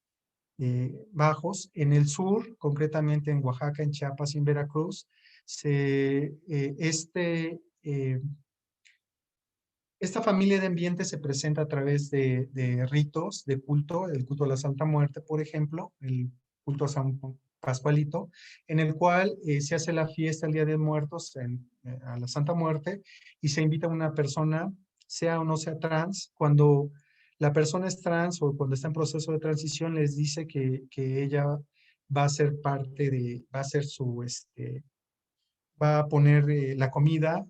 bajos. En el sur, concretamente en Oaxaca, en Chiapas y en Veracruz, esta familia de ambiente se presenta a través de ritos, de culto, el culto a la Santa Muerte, por ejemplo, el culto a San Pascualito, en el cual se hace la fiesta el Día de Muertos a la Santa Muerte y se invita a una persona, sea o no sea trans, cuando la persona es trans o cuando está en proceso de transición, les dice que ella va a ser parte va a ser va a poner la comida,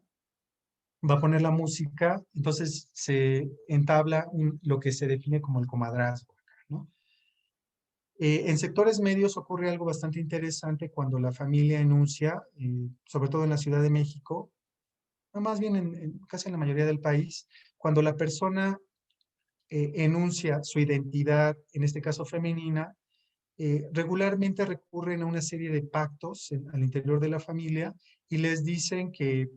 va a poner la música, entonces se entabla lo que se define como el comadrazgo, ¿no? En sectores medios ocurre algo bastante interesante cuando la familia enuncia, sobre todo en la Ciudad de México, no, más bien casi en la mayoría del país, cuando la persona enuncia su identidad, en este caso femenina, regularmente recurren a una serie de pactos al interior de la familia y les dicen que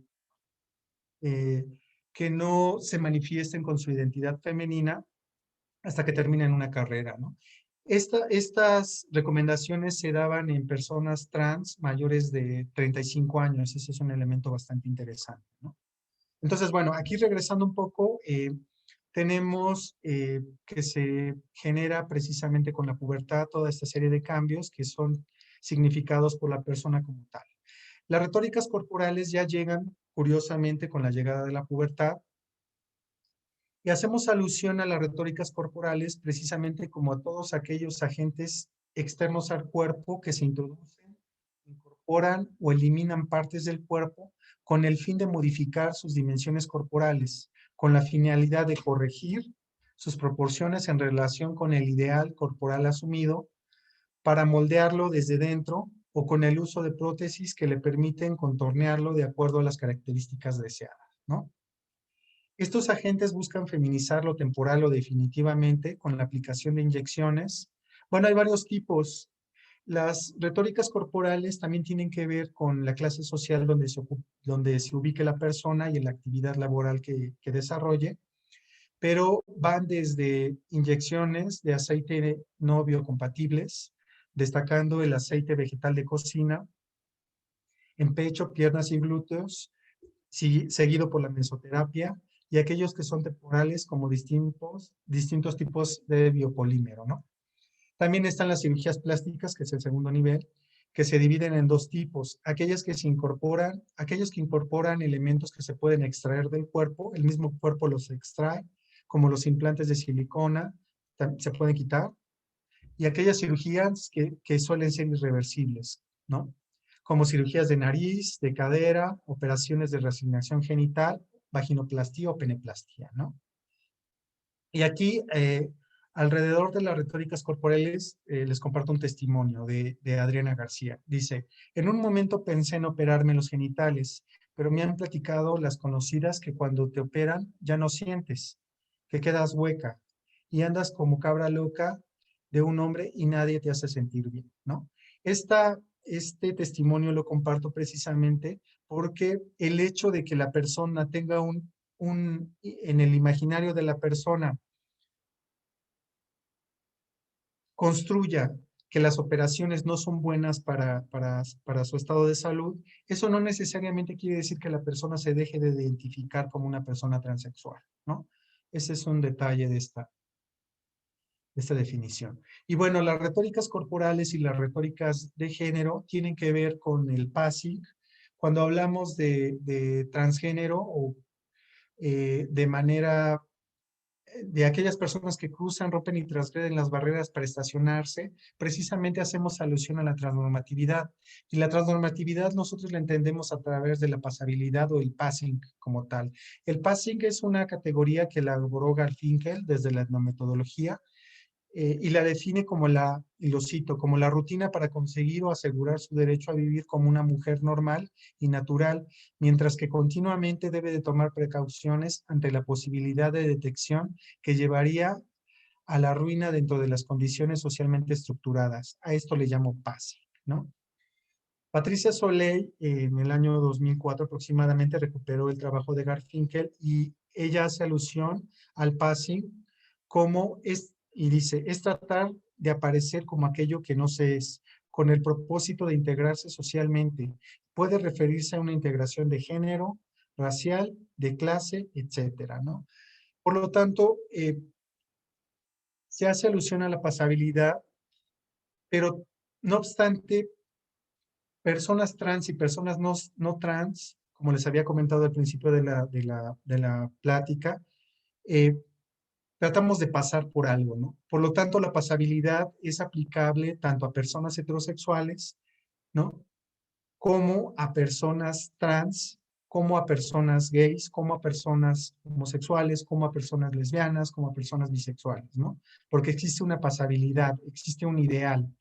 que no se manifiesten con su identidad femenina hasta que terminen una carrera, ¿no? Estas recomendaciones se daban en personas trans mayores de 35 años. Ese es un elemento bastante interesante, ¿no? Entonces, bueno, aquí regresando un poco, tenemos que se genera precisamente con la pubertad toda esta serie de cambios que son significados por la persona como tal. Las retóricas corporales ya llegan, curiosamente, con la llegada de la pubertad, y hacemos alusión a las retóricas corporales precisamente como a todos aquellos agentes externos al cuerpo que se introducen, incorporan o eliminan partes del cuerpo con el fin de modificar sus dimensiones corporales, con la finalidad de corregir sus proporciones en relación con el ideal corporal asumido para moldearlo desde dentro o con el uso de prótesis que le permiten contornearlo de acuerdo a las características deseadas, ¿no? Estos agentes buscan feminizarlo temporal o definitivamente con la aplicación de inyecciones. Bueno, hay varios tipos. Las retóricas corporales también tienen que ver con la clase social donde se ubique la persona y en la actividad laboral que desarrolle, pero van desde inyecciones de aceite no biocompatibles, destacando el aceite vegetal de cocina, en pecho, piernas y glúteos, seguido por la mesoterapia, y aquellos que son temporales como distintos tipos de biopolímero, ¿no? También están las cirugías plásticas, que es el segundo nivel, que se dividen en dos tipos. Aquellos que incorporan elementos que se pueden extraer del cuerpo, el mismo cuerpo los extrae, como los implantes de silicona, se pueden quitar, y aquellas cirugías que suelen ser irreversibles, ¿no? Como cirugías de nariz, de cadera, operaciones de reasignación genital, vaginoplastía o peneplastía, ¿no? Y aquí, alrededor de las retóricas corporales, les comparto un testimonio de Adriana García. Dice, en un momento pensé en operarme los genitales, pero me han platicado las conocidas que cuando te operan ya no sientes, que quedas hueca y andas como cabra loca de un hombre y nadie te hace sentir bien, ¿no? Este testimonio lo comparto precisamente porque el hecho de que la persona tenga en el imaginario de la persona, construya que las operaciones no son buenas para su estado de salud, eso no necesariamente quiere decir que la persona se deje de identificar como una persona transexual, ¿no? Ese es un detalle de esta definición. Y bueno, las retóricas corporales y las retóricas de género tienen que ver con el passing. Cuando hablamos de transgénero o de manera de aquellas personas que cruzan, rompen y transgreden las barreras para estacionarse, precisamente hacemos alusión a la transnormatividad. Y la transnormatividad nosotros la entendemos a través de la pasabilidad o el passing como tal. El passing es una categoría que elaboró Garfinkel desde la etnometodología, y la define como y lo cito, como la rutina para conseguir o asegurar su derecho a vivir como una mujer normal y natural, mientras que continuamente debe de tomar precauciones ante la posibilidad de detección que llevaría a la ruina dentro de las condiciones socialmente estructuradas. A esto le llamo passing, ¿no? Patricia Soleil, en el año 2004 aproximadamente, recuperó el trabajo de Garfinkel y ella hace alusión al passing como y dice, es tratar de aparecer como aquello que no se es, con el propósito de integrarse socialmente. Puede referirse a una integración de género, racial, de clase, etcétera, ¿no? Por lo tanto, se hace alusión a la pasabilidad, pero no obstante, personas trans y personas no trans, como les había comentado al principio de la plática, eh, tratamos de pasar por algo, ¿no? Por lo tanto, la pasabilidad es aplicable tanto a personas heterosexuales, ¿no? Como a personas trans, como a personas gays, como a personas homosexuales, como a personas lesbianas, como a personas bisexuales, ¿no? Porque existe una pasabilidad, existe un ideal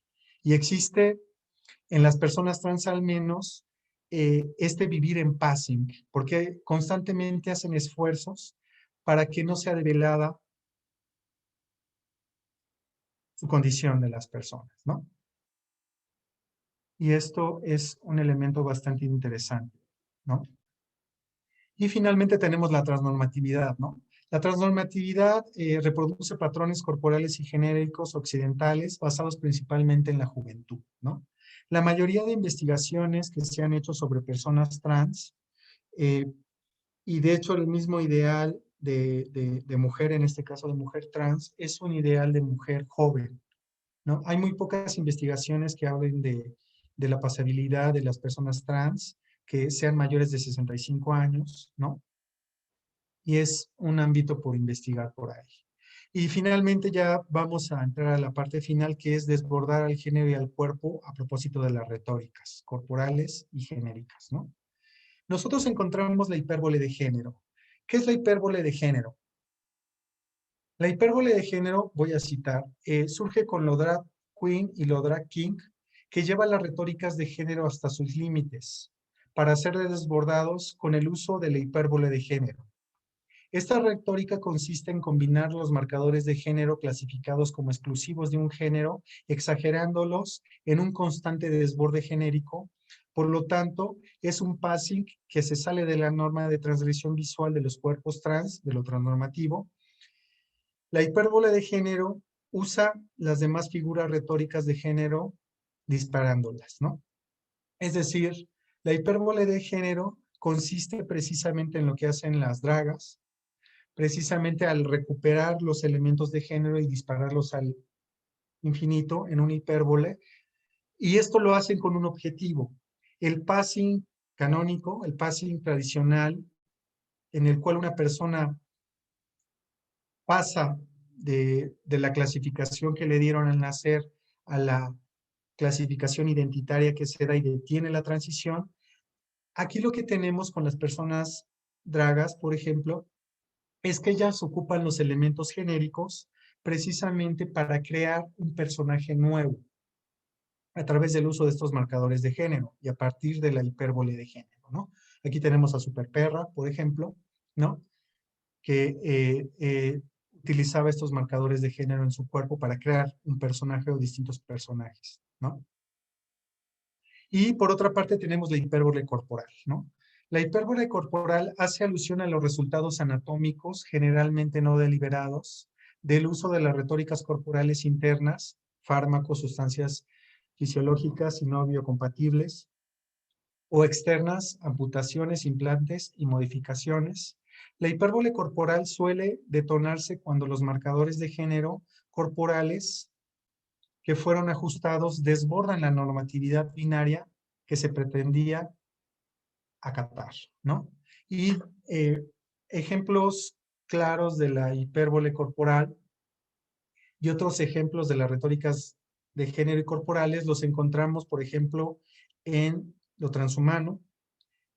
y existe en las personas trans al menos este vivir en passing, porque constantemente hacen esfuerzos para que no sea develada su condición de las personas, ¿no? Y esto es un elemento bastante interesante, ¿no? Y finalmente tenemos la transnormatividad, ¿no? La transnormatividad reproduce patrones corporales y genéricos occidentales basados principalmente en la juventud, ¿no? La mayoría de investigaciones que se han hecho sobre personas trans, eh, y de hecho el mismo ideal de mujer, en este caso de mujer trans, es un ideal de mujer joven, ¿no? Hay muy pocas investigaciones que hablen de la pasabilidad de las personas trans que sean mayores de 65 años, ¿no? Y es un ámbito por investigar por ahí. Y finalmente ya vamos a entrar a la parte final, que es desbordar al género y al cuerpo a propósito de las retóricas corporales y genéricas, ¿no? Nosotros encontramos la hipérbole de género. ¿Qué es la hipérbole de género? La hipérbole de género, voy a citar, surge con lo drag queen y lo drag king, que lleva las retóricas de género hasta sus límites, para ser desbordados con el uso de la hipérbole de género. Esta retórica consiste en combinar los marcadores de género clasificados como exclusivos de un género, exagerándolos en un constante desborde genérico. Por lo tanto, es un passing que se sale de la norma de transgresión visual de los cuerpos trans, de lo transnormativo. La hipérbole de género usa las demás figuras retóricas de género disparándolas, ¿no? Es decir, la hipérbole de género consiste precisamente en lo que hacen las dragas, precisamente al recuperar los elementos de género y dispararlos al infinito en una hipérbole, y esto lo hacen con un objetivo. El passing canónico, el passing tradicional, en el cual una persona pasa de la clasificación que le dieron al nacer a la clasificación identitaria que se da y detiene la transición. Aquí lo que tenemos con las personas dragas, por ejemplo, es que ellas ocupan los elementos genéricos precisamente para crear un personaje nuevo a través del uso de estos marcadores de género y a partir de la hipérbole de género, ¿no? Aquí tenemos a Superperra, por ejemplo, ¿no? Que utilizaba estos marcadores de género en su cuerpo para crear un personaje o distintos personajes, ¿no? Y por otra parte tenemos la hipérbole corporal, ¿no? La hipérbole corporal hace alusión a los resultados anatómicos, generalmente no deliberados, del uso de las retóricas corporales internas, fármacos, sustancias fisiológicas y no biocompatibles, o externas, amputaciones, implantes y modificaciones. La hipérbole corporal suele detonarse cuando los marcadores de género corporales que fueron ajustados desbordan la normatividad binaria que se pretendía acatar, ¿no? Y eh, ejemplos claros de la hipérbole corporal y otros ejemplos de las retóricas de género y corporales los encontramos, por ejemplo, en lo transhumano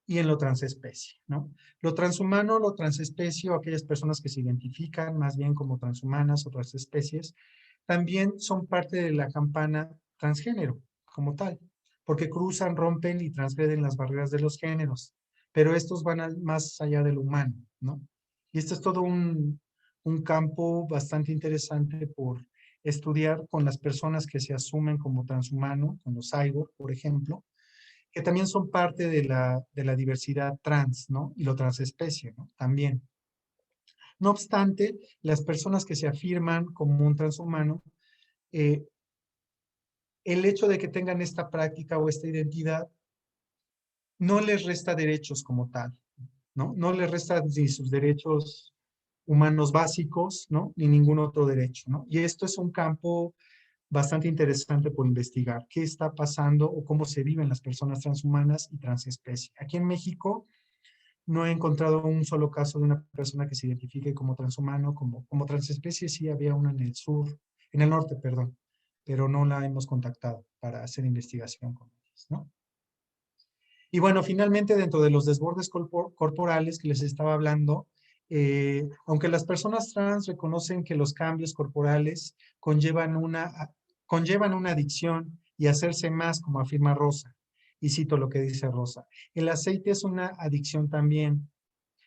y en lo transespecie, ¿no? Lo transhumano, lo transespecie, o aquellas personas que se identifican más bien como transhumanas o transespecies, también son parte de la campana transgénero como tal, porque cruzan, rompen y transgreden las barreras de los géneros, pero estos van más allá del humano, ¿no? Y esto es todo un campo bastante interesante por estudiar con las personas que se asumen como transhumano, con los cyborg, por ejemplo, que también son parte de la diversidad trans, ¿no? Y lo transespecie, ¿no? También. No obstante, las personas que se afirman como un transhumano, eh, el hecho de que tengan esta práctica o esta identidad no les resta derechos como tal, ¿no? No les resta ni sus derechos humanos básicos, ¿no? Ni ningún otro derecho, ¿no? Y esto es un campo bastante interesante por investigar. ¿Qué está pasando o cómo se viven las personas transhumanas y transespecie? Aquí en México no he encontrado un solo caso de una persona que se identifique como transhumano, como transespecie. Sí había una en el sur, en el norte, perdón, pero no la hemos contactado para hacer investigación con ellos, ¿no? Y bueno, finalmente dentro de los desbordes corporales que les estaba hablando, aunque las personas trans reconocen que los cambios corporales conllevan una adicción y hacerse más, como afirma Rosa, y cito lo que dice Rosa, el aceite es una adicción también,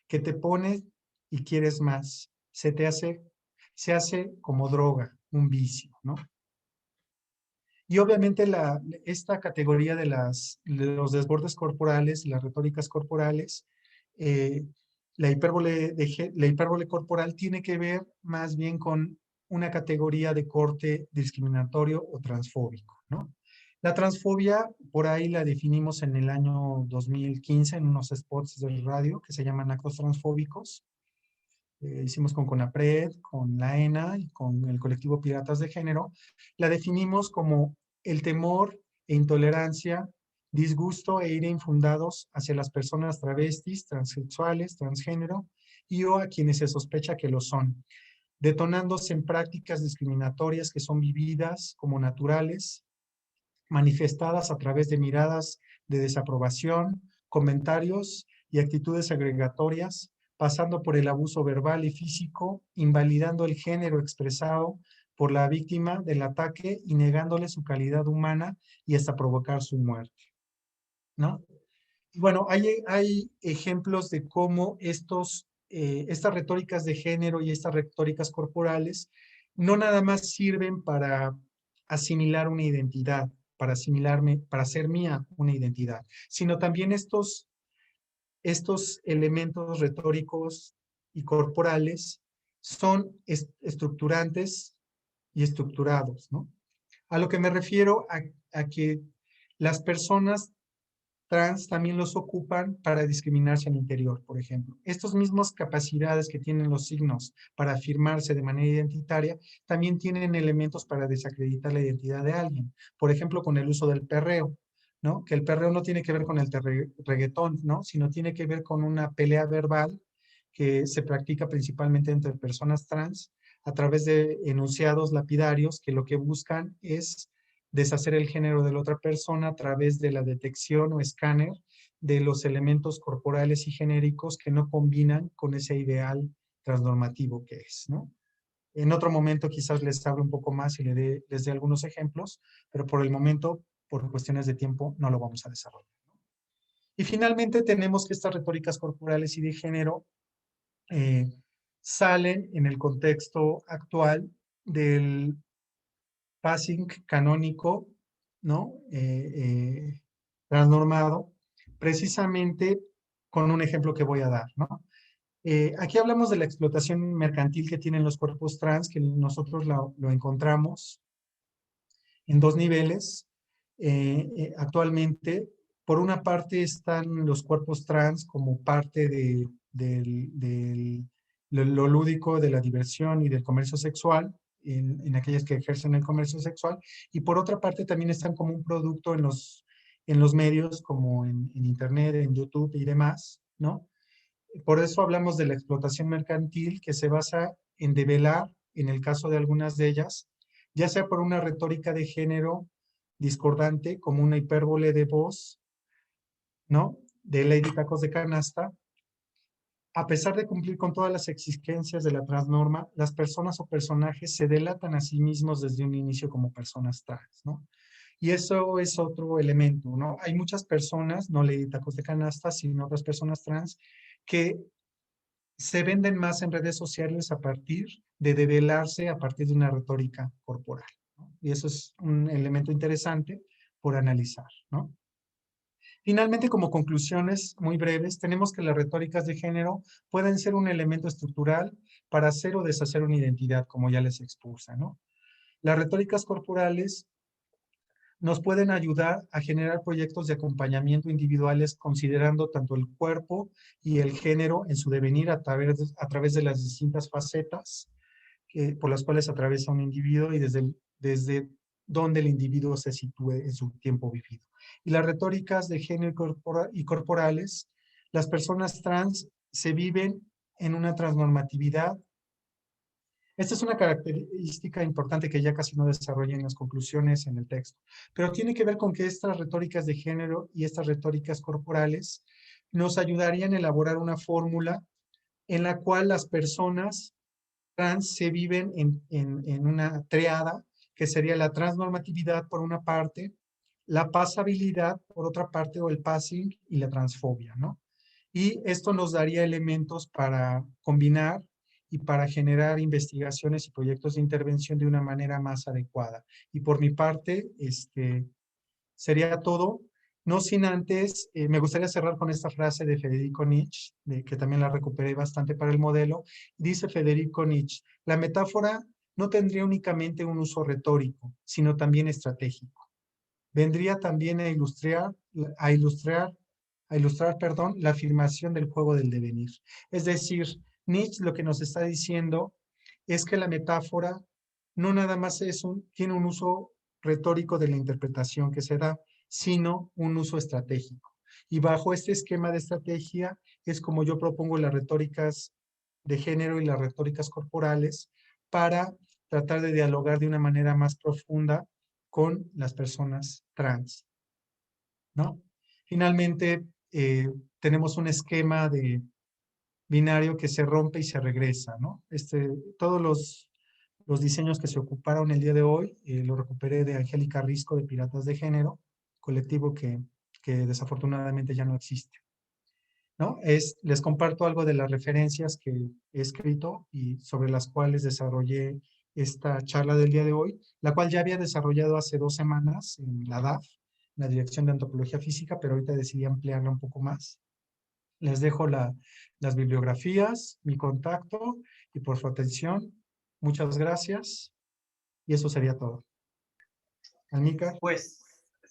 que te pones y quieres más, se hace como droga, un vicio, ¿no? Y obviamente esta categoría de los desbordes corporales, las retóricas corporales, La hipérbole corporal tiene que ver más bien con una categoría de corte discriminatorio o transfóbico, ¿no? La transfobia, por ahí la definimos en el año 2015 en unos spots de radio que se llaman actos transfóbicos. Hicimos con CONAPRED, con la ENA y con el colectivo Piratas de Género. La definimos como el temor e intolerancia, disgusto e ira infundados hacia las personas travestis, transexuales, transgénero y o a quienes se sospecha que lo son, detonándose en prácticas discriminatorias que son vividas como naturales, manifestadas a través de miradas de desaprobación, comentarios y actitudes agregatorias, pasando por el abuso verbal y físico, invalidando el género expresado por la víctima del ataque y negándole su calidad humana y hasta provocar su muerte, ¿no? Y bueno, hay ejemplos de cómo estas retóricas de género y estas retóricas corporales no nada más sirven para asimilar una identidad, para asimilarme, para hacer mía una identidad, sino también estos elementos retóricos y corporales son estructurantes y estructurados, ¿no? A lo que me refiero a que las personas trans también los ocupan para discriminarse al interior, por ejemplo. Estas mismas capacidades que tienen los signos para afirmarse de manera identitaria, también tienen elementos para desacreditar la identidad de alguien. Por ejemplo, con el uso del perreo, ¿no? Que el perreo no tiene que ver con el reggaetón, ¿no? Sino tiene que ver con una pelea verbal que se practica principalmente entre personas trans a través de enunciados lapidarios que lo que buscan es deshacer el género de la otra persona a través de la detección o escáner de los elementos corporales y genéricos que no combinan con ese ideal transnormativo que es, ¿no? En otro momento quizás les hable un poco más y les dé algunos ejemplos, pero por el momento, por cuestiones de tiempo, no lo vamos a desarrollar. Y finalmente tenemos que estas retóricas corporales y de género eh, salen en el contexto actual del passing canónico, ¿no? Transnormado, precisamente con un ejemplo que voy a dar, ¿no? Aquí hablamos de la explotación mercantil que tienen los cuerpos trans, que nosotros lo encontramos en dos niveles. Actualmente, por una parte están los cuerpos trans como parte de lo lúdico, de la diversión y del comercio sexual, en aquellas que ejercen el comercio sexual, y por otra parte también están como un producto en los medios, como en Internet, en YouTube y demás, ¿no? Por eso hablamos de la explotación mercantil que se basa en develar, en el caso de algunas de ellas, ya sea por una retórica de género discordante, como una hipérbole de voz, ¿no? De Lady Tacos de Canasta. A pesar de cumplir con todas las exigencias de la transnorma, las personas o personajes se delatan a sí mismos desde un inicio como personas trans, ¿no? Y eso es otro elemento, ¿no? Hay muchas personas, no Lady Tacos de Canasta, sino otras personas trans, que se venden más en redes sociales a partir de develarse a partir de una retórica corporal, ¿no? Y eso es un elemento interesante por analizar, ¿no? Finalmente, como conclusiones muy breves, tenemos que las retóricas de género pueden ser un elemento estructural para hacer o deshacer una identidad, como ya les expuse, ¿no? Las retóricas corporales nos pueden ayudar a generar proyectos de acompañamiento individuales considerando tanto el cuerpo y el género en su devenir a través de las distintas facetas por las cuales atraviesa un individuo y desde donde el individuo se sitúe en su tiempo vivido. Y las retóricas de género y corporales, las personas trans se viven en una transnormatividad. Esta es una característica importante que ya casi no desarrolla en las conclusiones en el texto, pero tiene que ver con que estas retóricas de género y estas retóricas corporales nos ayudarían a elaborar una fórmula en la cual las personas trans se viven en una triada que sería la transnormatividad por una parte, la pasabilidad por otra parte o el passing y la transfobia, ¿no? Y esto nos daría elementos para combinar y para generar investigaciones y proyectos de intervención de una manera más adecuada. Y por mi parte, sería todo. No sin antes, me gustaría cerrar con esta frase de Federico Nietzsche, que también la recuperé bastante para el modelo. Dice Federico Nietzsche, la metáfora no tendría únicamente un uso retórico, sino también estratégico. Vendría también a ilustrar, la afirmación del juego del devenir. Es decir, Nietzsche lo que nos está diciendo es que la metáfora no nada más tiene un uso retórico de la interpretación que se da, sino un uso estratégico. Y bajo este esquema de estrategia es como yo propongo las retóricas de género y las retóricas corporales para tratar de dialogar de una manera más profunda con las personas trans, ¿no? Finalmente, tenemos un esquema de binario que se rompe y se regresa, ¿no? Todos los diseños que se ocuparon el día de hoy, lo recuperé de Angélica Risco de Piratas de Género, colectivo que desafortunadamente ya no existe, ¿no? Les comparto algo de las referencias que he escrito y sobre las cuales desarrollé esta charla del día de hoy, la cual ya había desarrollado hace 2 semanas en la DAF, la Dirección de Antropología Física, pero ahorita decidí ampliarla un poco más. Les dejo las bibliografías, mi contacto y por su atención. Muchas gracias. Y eso sería todo. Almícar. Pues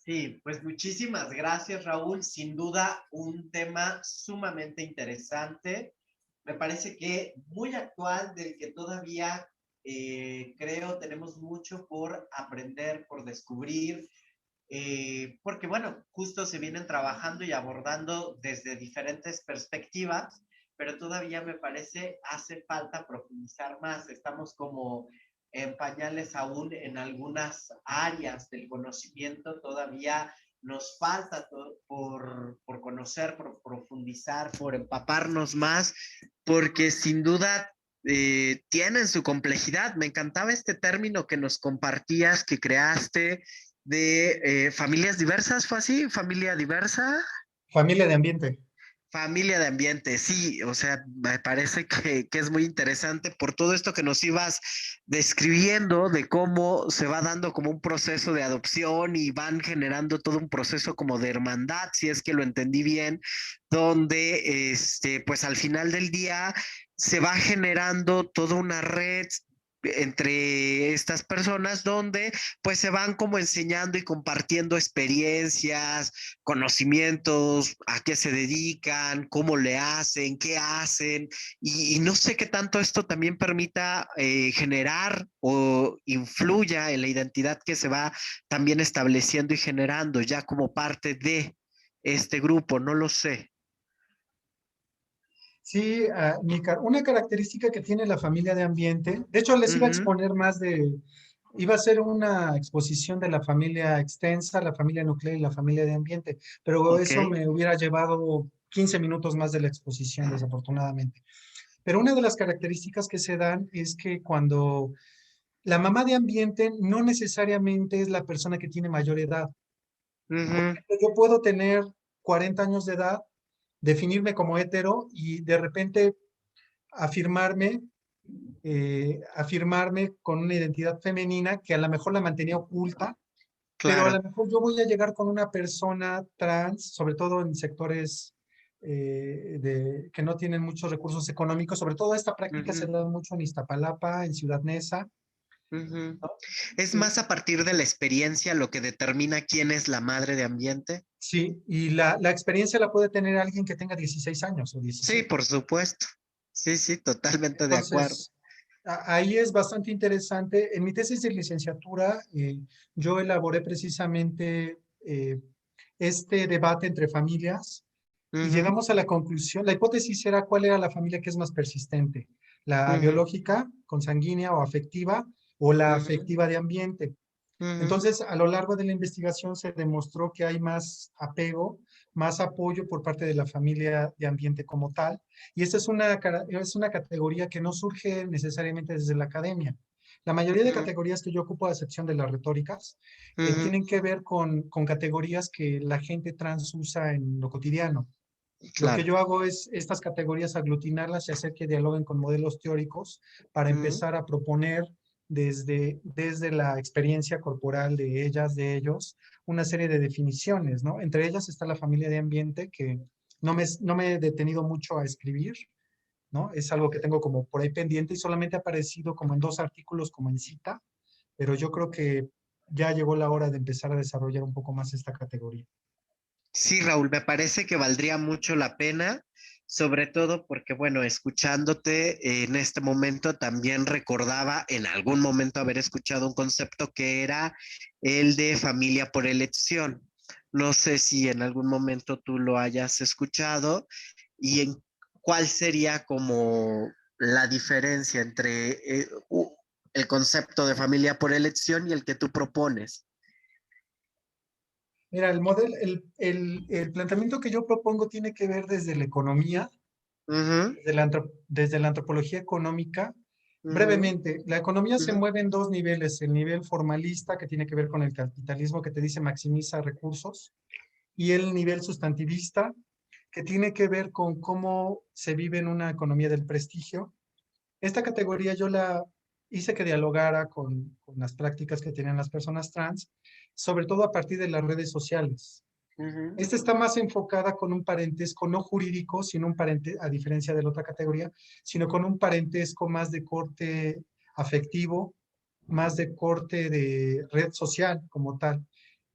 sí, pues muchísimas gracias, Raúl. Sin duda, un tema sumamente interesante. Me parece que muy actual, del que todavía creo tenemos mucho por aprender, por descubrir, porque bueno, justo se vienen trabajando y abordando desde diferentes perspectivas, pero todavía me parece hace falta profundizar más. Estamos como en pañales aún en algunas áreas del conocimiento, todavía nos falta por conocer, por profundizar, por empaparnos más, porque sin duda tienen su complejidad. Me encantaba este término que nos compartías, que creaste, de familias diversas, ¿fue así? ¿Familia diversa? Familia de ambiente. Familia de ambiente, sí, o sea, me parece que es muy interesante por todo esto que nos ibas describiendo de cómo se va dando como un proceso de adopción y van generando todo un proceso como de hermandad, si es que lo entendí bien, donde, pues al final del día se va generando toda una red entre estas personas donde pues se van como enseñando y compartiendo experiencias, conocimientos, a qué se dedican, cómo le hacen, qué hacen, y no sé qué tanto esto también permita generar o influya en la identidad que se va también estableciendo y generando ya como parte de este grupo, no lo sé. Sí, Mícar, una característica que tiene la familia de ambiente, de hecho les iba a Ujú, exponer iba a ser una exposición de la familia extensa, la familia nuclear y la familia de ambiente, pero ok, eso me hubiera llevado 15 minutos más de la exposición, desafortunadamente. Pero una de las características que se dan es que cuando la mamá de ambiente no necesariamente es la persona que tiene mayor edad. ujú, Yo puedo tener 40 años de edad, definirme como hetero y de repente afirmarme, afirmarme con una identidad femenina que a lo mejor la mantenía oculta, pero a claro. lo mejor yo voy a llegar con una persona trans, sobre todo en sectores que no tienen muchos recursos económicos, sobre todo esta práctica se Ujú, da mucho en Iztapalapa, en Ciudad Neza, ujú. ¿no? Es Eh, más a partir de la experiencia lo que determina quién es la madre de ambiente. sí, y la experiencia la puede tener alguien que tenga 16 años o Sí, 17. por supuesto. Sí, sí, totalmente de acuerdo. Entonces, ahí es bastante interesante. En mi tesis de licenciatura, yo elaboré precisamente este debate entre familias y Ujú, llegamos a la conclusión, la hipótesis era cuál era la familia que es más persistente, la ujú, biológica, consanguínea o afectiva, o la ujú, afectiva de ambiente. ujú, Entonces, a lo largo de la investigación se demostró que hay más apego, más apoyo por parte de la familia de ambiente como tal. Y esta es una categoría que no surge necesariamente desde la academia. La mayoría de ujú, categorías que yo ocupo, a excepción de las retóricas, ujú. tienen que ver con categorías que la gente trans usa en lo cotidiano. Lo que Claro. yo hago es estas categorías aglutinarlas y hacer que dialoguen con modelos teóricos para Ujú, empezar a proponer desde la experiencia corporal de ellas, de ellos, una serie de definiciones, ¿no? Entre ellas está la familia de ambiente, que no me he detenido mucho a escribir, ¿no? Es algo que tengo como por ahí pendiente y solamente ha aparecido como en 2 artículos como en cita, pero yo creo que ya llegó la hora de empezar a desarrollar un poco más esta categoría. Sí, Raúl, me parece que valdría mucho la pena, sobre todo porque, bueno, escuchándote en este momento también recordaba en algún momento haber escuchado un concepto que era el de familia por elección. No sé si en algún momento tú lo hayas escuchado y en cuál sería como la diferencia entre el concepto de familia por elección y el que tú propones. Mira, el planteamiento que yo propongo tiene que ver desde la economía, Ujú, desde la antropología económica. ujú, Brevemente, la economía se ujú. mueve en 2 niveles: el nivel formalista, que tiene que ver con el capitalismo, que te dice maximiza recursos, y el nivel sustantivista, que tiene que ver con cómo se vive en una economía del prestigio. Esta categoría yo la hice que dialogara con las prácticas que tenían las personas trans, sobre todo a partir de las redes sociales. Ujú, Esta está más enfocada con un parentesco no jurídico, sino un parentesco, a diferencia de la otra categoría, sino con un parentesco más de corte afectivo, más de corte de red social como tal.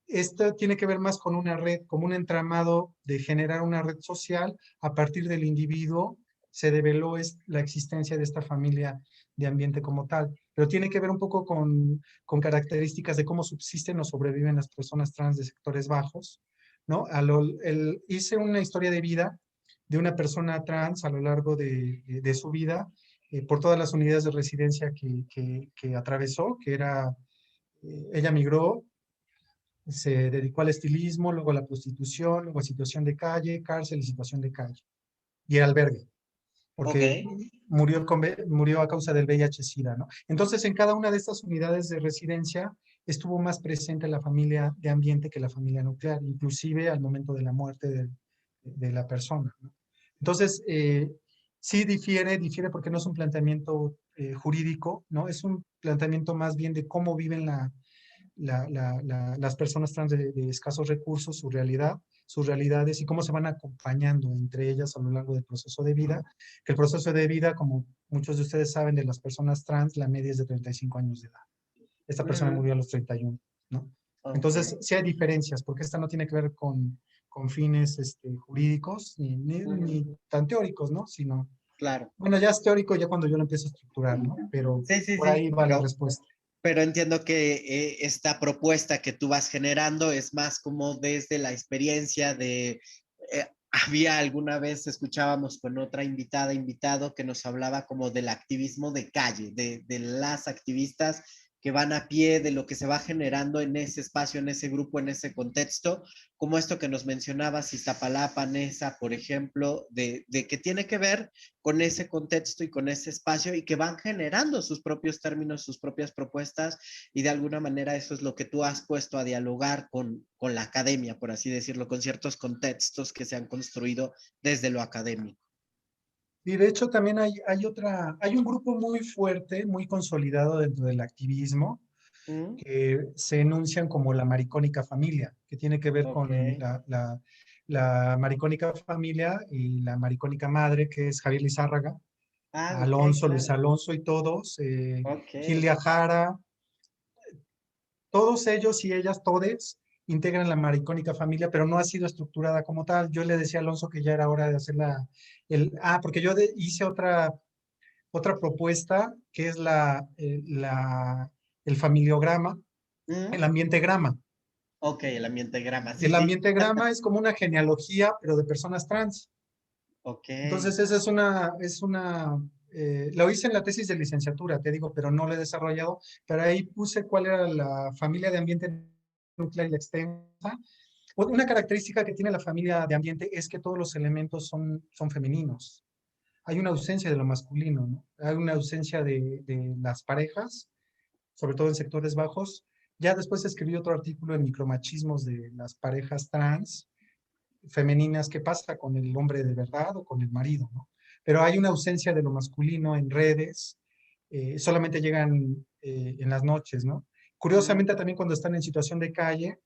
Esto tiene que ver más con una red, como un entramado de generar una red social. A partir del individuo se develó la existencia de esta familia de ambiente como tal, pero tiene que ver un poco con características de cómo subsisten o sobreviven las personas trans de sectores bajos, ¿no? Hice una historia de vida de una persona trans a lo largo de su vida, por todas las unidades de residencia que atravesó, que era, ella migró, se dedicó al estilismo, luego a la prostitución, luego a situación de calle, cárcel y situación de calle, y albergue, ok. porque murió a causa del VIH-Sida, ¿no? Entonces, en cada una de estas unidades de residencia estuvo más presente la familia de ambiente que la familia nuclear, inclusive al momento de la muerte de la persona, ¿no? Entonces, sí difiere porque no es un planteamiento jurídico, ¿no? Es un planteamiento más bien de cómo viven las personas trans de escasos recursos, su realidad, sus realidades y cómo se van acompañando entre ellas a lo largo del proceso de vida, que el proceso de vida, como muchos de ustedes saben, de las personas trans, la media es de 35 años de edad. Esta persona Ujú, murió a los 31, ¿no? ok, Entonces, sí hay diferencias, porque esta no tiene que ver con fines jurídicos ujú, ni tan teóricos, ¿no? Sino, claro. bueno, ya es teórico ya cuando yo lo empiezo a estructurar, ¿no? Pero Sí, sí, por sí, ahí va la respuesta. pero entiendo que esta propuesta que tú vas generando es más como desde la experiencia de, había alguna vez, escuchábamos con otra invitada, invitado, que nos hablaba como del activismo de calle, de las activistas que van a pie, de lo que se va generando en ese espacio, en ese grupo, en ese contexto, como esto que nos mencionabas, Iztapalapa, Nesa, por ejemplo, de que tiene que ver con ese contexto y con ese espacio y que van generando sus propios términos, sus propias propuestas y de alguna manera eso es lo que tú has puesto a dialogar con la academia, por así decirlo, con ciertos contextos que se han construido desde lo académico. Y de hecho también hay un grupo muy fuerte, muy consolidado dentro del activismo, ¿Mm? que se enuncian como la maricónica familia, que tiene que ver Ok. con la maricónica familia y la maricónica madre, que es Javier Lizárraga, Ah, ok, Alonso, Luis claro. Alonso y todos, Ok. Gildia Jara, todos ellos y ellas, todes, integran la maricónica familia, pero no ha sido estructurada como tal. Yo le decía a Alonso que ya era hora de hacer porque yo hice otra propuesta que es el familiograma, el ¿Mm? ambiente grama. Ok, el ambiente grama, sí, El sí. ambiente grama es como una genealogía, pero de personas trans. Ok. Entonces, esa lo hice en la tesis de licenciatura, te digo, pero no lo he desarrollado, pero ahí puse cuál era la familia de ambiente nuclear y extensa. Una característica que tiene la familia de ambiente es que todos los elementos son femeninos. Hay una ausencia de lo masculino, ¿no? Hay una ausencia de las parejas, sobre todo en sectores bajos. Ya después escribí otro artículo en micromachismos de las parejas trans femeninas, qué pasa con el hombre de verdad o con el marido, ¿no? Pero hay una ausencia de lo masculino en redes, solamente llegan en las noches, ¿no? Mm, Curiosamente también cuando están en situación de calle,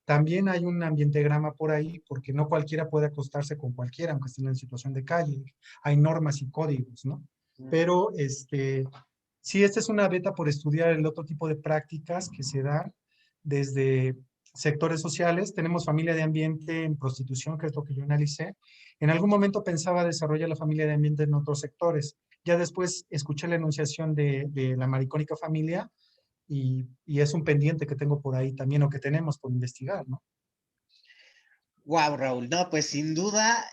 También hay un ambientegrama por ahí, porque no cualquiera puede acostarse con cualquiera, aunque estén en situación de calle. Hay normas y códigos, ¿no? Pero sí, esta es una beta por estudiar el otro tipo de prácticas que se dan desde sectores sociales. Tenemos familia de ambiente en prostitución, que es lo que yo analicé. En algún momento pensaba desarrollar la familia de ambiente en otros sectores. Ya después escuché la enunciación de la maricónica familia y es un pendiente que tengo por ahí también o que tenemos por investigar, ¿no? Wow, Raúl. No, pues sin duda,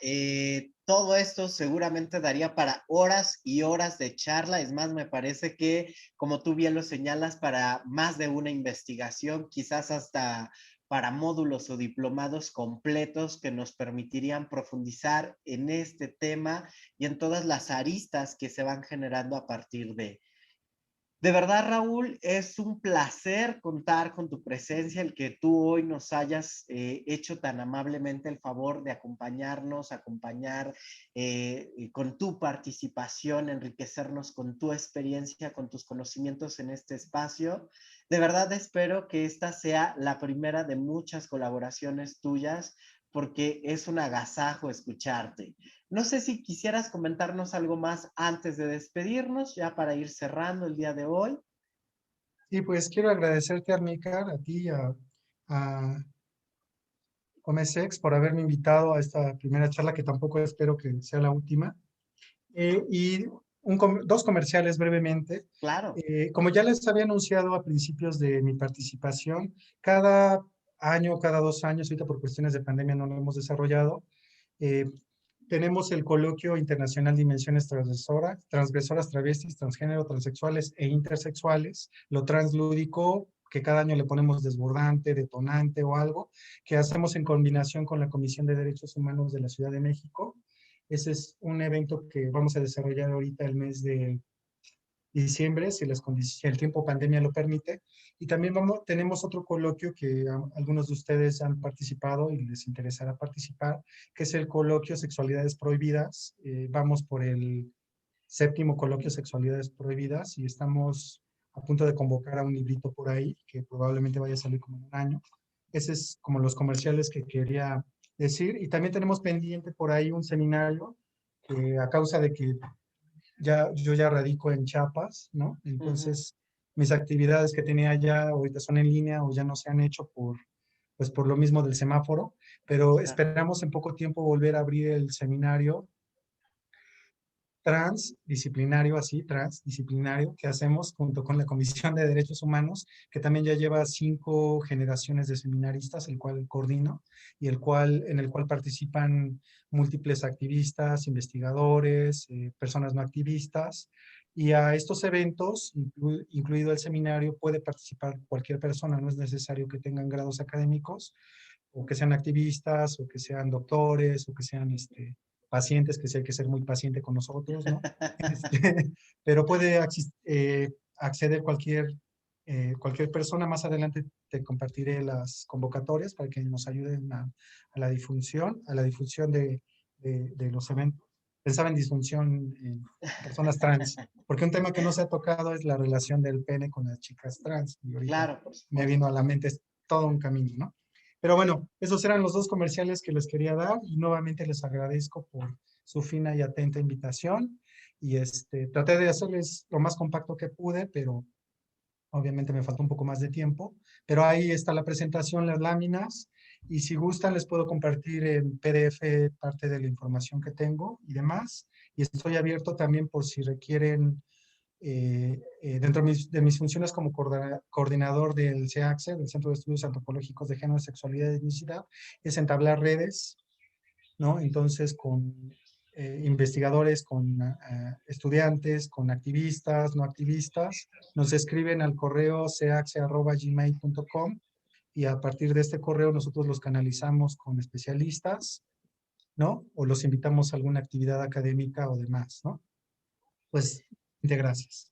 todo esto seguramente daría para horas y horas de charla. Es más, me parece que, como tú bien lo señalas, para más de una investigación, quizás hasta para módulos o diplomados completos que nos permitirían profundizar en este tema y en todas las aristas que se van generando a partir de verdad, Raúl, es un placer contar con tu presencia, el que tú hoy nos hayas hecho tan amablemente el favor de acompañarnos, acompañar con tu participación, enriquecernos con tu experiencia, con tus conocimientos en este espacio. De verdad espero que esta sea la primera de muchas colaboraciones tuyas, porque es un agasajo escucharte. No sé si quisieras comentarnos algo más antes de despedirnos, ya para ir cerrando el día de hoy. Y pues quiero agradecerte, Arnícar, a ti, a Comesex, por haberme invitado a esta primera charla, que tampoco espero que sea la última. Y dos comerciales brevemente. Claro. Como ya les había anunciado a principios de mi participación, cada año, cada 2 años, ahorita por cuestiones de pandemia no lo hemos desarrollado, eh, tenemos el coloquio internacional Dimensiones Transgresoras, Travestis, Transgénero, Transexuales e Intersexuales, lo translúdico, que cada año le ponemos desbordante, detonante o algo, que hacemos en combinación con la Comisión de Derechos Humanos de la Ciudad de México. Ese es un evento que vamos a desarrollar ahorita el mes de diciembre, si el tiempo pandemia lo permite. Y también tenemos otro coloquio que algunos de ustedes han participado y les interesará participar, que es el coloquio Sexualidades Prohibidas. Vamos por el 7º coloquio Sexualidades Prohibidas y estamos a punto de convocar a un librito por ahí que probablemente vaya a salir como en un año. Ese es como los comerciales que quería decir. Y también tenemos pendiente por ahí un seminario que a causa de que yo ya radico en Chiapas, ¿no? Entonces, mis actividades que tenía ya ahorita son en línea o ya no se han hecho pues por lo mismo del semáforo, pero esperamos en poco tiempo volver a abrir el seminario transdisciplinario que hacemos junto con la Comisión de Derechos Humanos, que también ya lleva 5 generaciones de seminaristas, el cual coordino, y en el cual participan múltiples activistas, investigadores, personas no activistas, y a estos eventos, incluido el seminario, puede participar cualquier persona, no es necesario que tengan grados académicos, o que sean activistas, o que sean doctores, o que sean pacientes, que sí hay que ser muy paciente con nosotros, ¿no? Pero puede acceder cualquier persona. Más adelante te compartiré las convocatorias para que nos ayuden a la difusión de los eventos. Pensaba en disfunción en personas trans, porque un tema que no se ha tocado es la relación del pene con las chicas trans, y ahorita Claro, por me supuesto. vino a la mente, es todo un camino, ¿no? Pero bueno, esos eran los dos comerciales que les quería dar y nuevamente les agradezco por su fina y atenta invitación y traté de hacerles lo más compacto que pude, pero obviamente me faltó un poco más de tiempo, pero ahí está la presentación, las láminas, y si gustan les puedo compartir en PDF parte de la información que tengo y demás, y estoy abierto también por si requieren dentro de mis funciones como coordinador del CEACSE, del Centro de Estudios Antropológicos de Género, Sexualidad y Etnicidad, es entablar redes, ¿no? Entonces, con investigadores, con estudiantes, con activistas, no activistas, nos escriben al correo ceaxe@gmail.com y a partir de este correo nosotros los canalizamos con especialistas, ¿no? O los invitamos a alguna actividad académica o demás, ¿no? Pues, muchas gracias.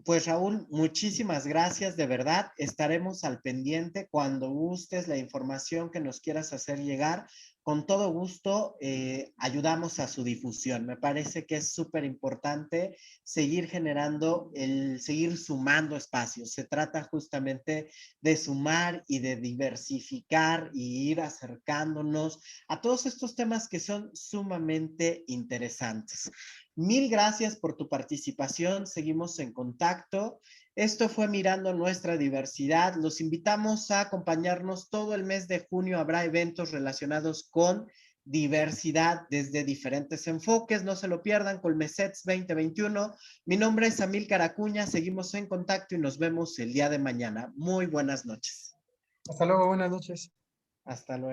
Pues Raúl, muchísimas gracias, de verdad. Estaremos al pendiente cuando gustes la información que nos quieras hacer llegar. con todo gusto ayudamos a su difusión. Me parece que es súper importante seguir generando, seguir sumando espacios. Se trata justamente de sumar y de diversificar y ir acercándonos a todos estos temas que son sumamente interesantes. Mil gracias por tu participación. Seguimos en contacto. Esto fue Mirando Nuestra Diversidad. Los invitamos a acompañarnos todo el mes de junio. Habrá eventos relacionados con diversidad desde diferentes enfoques. No se lo pierdan, Colmesets 2021. Mi nombre es Amílcar Acuña. Seguimos en contacto y nos vemos el día de mañana. Muy buenas noches. Hasta luego, buenas noches. Hasta luego.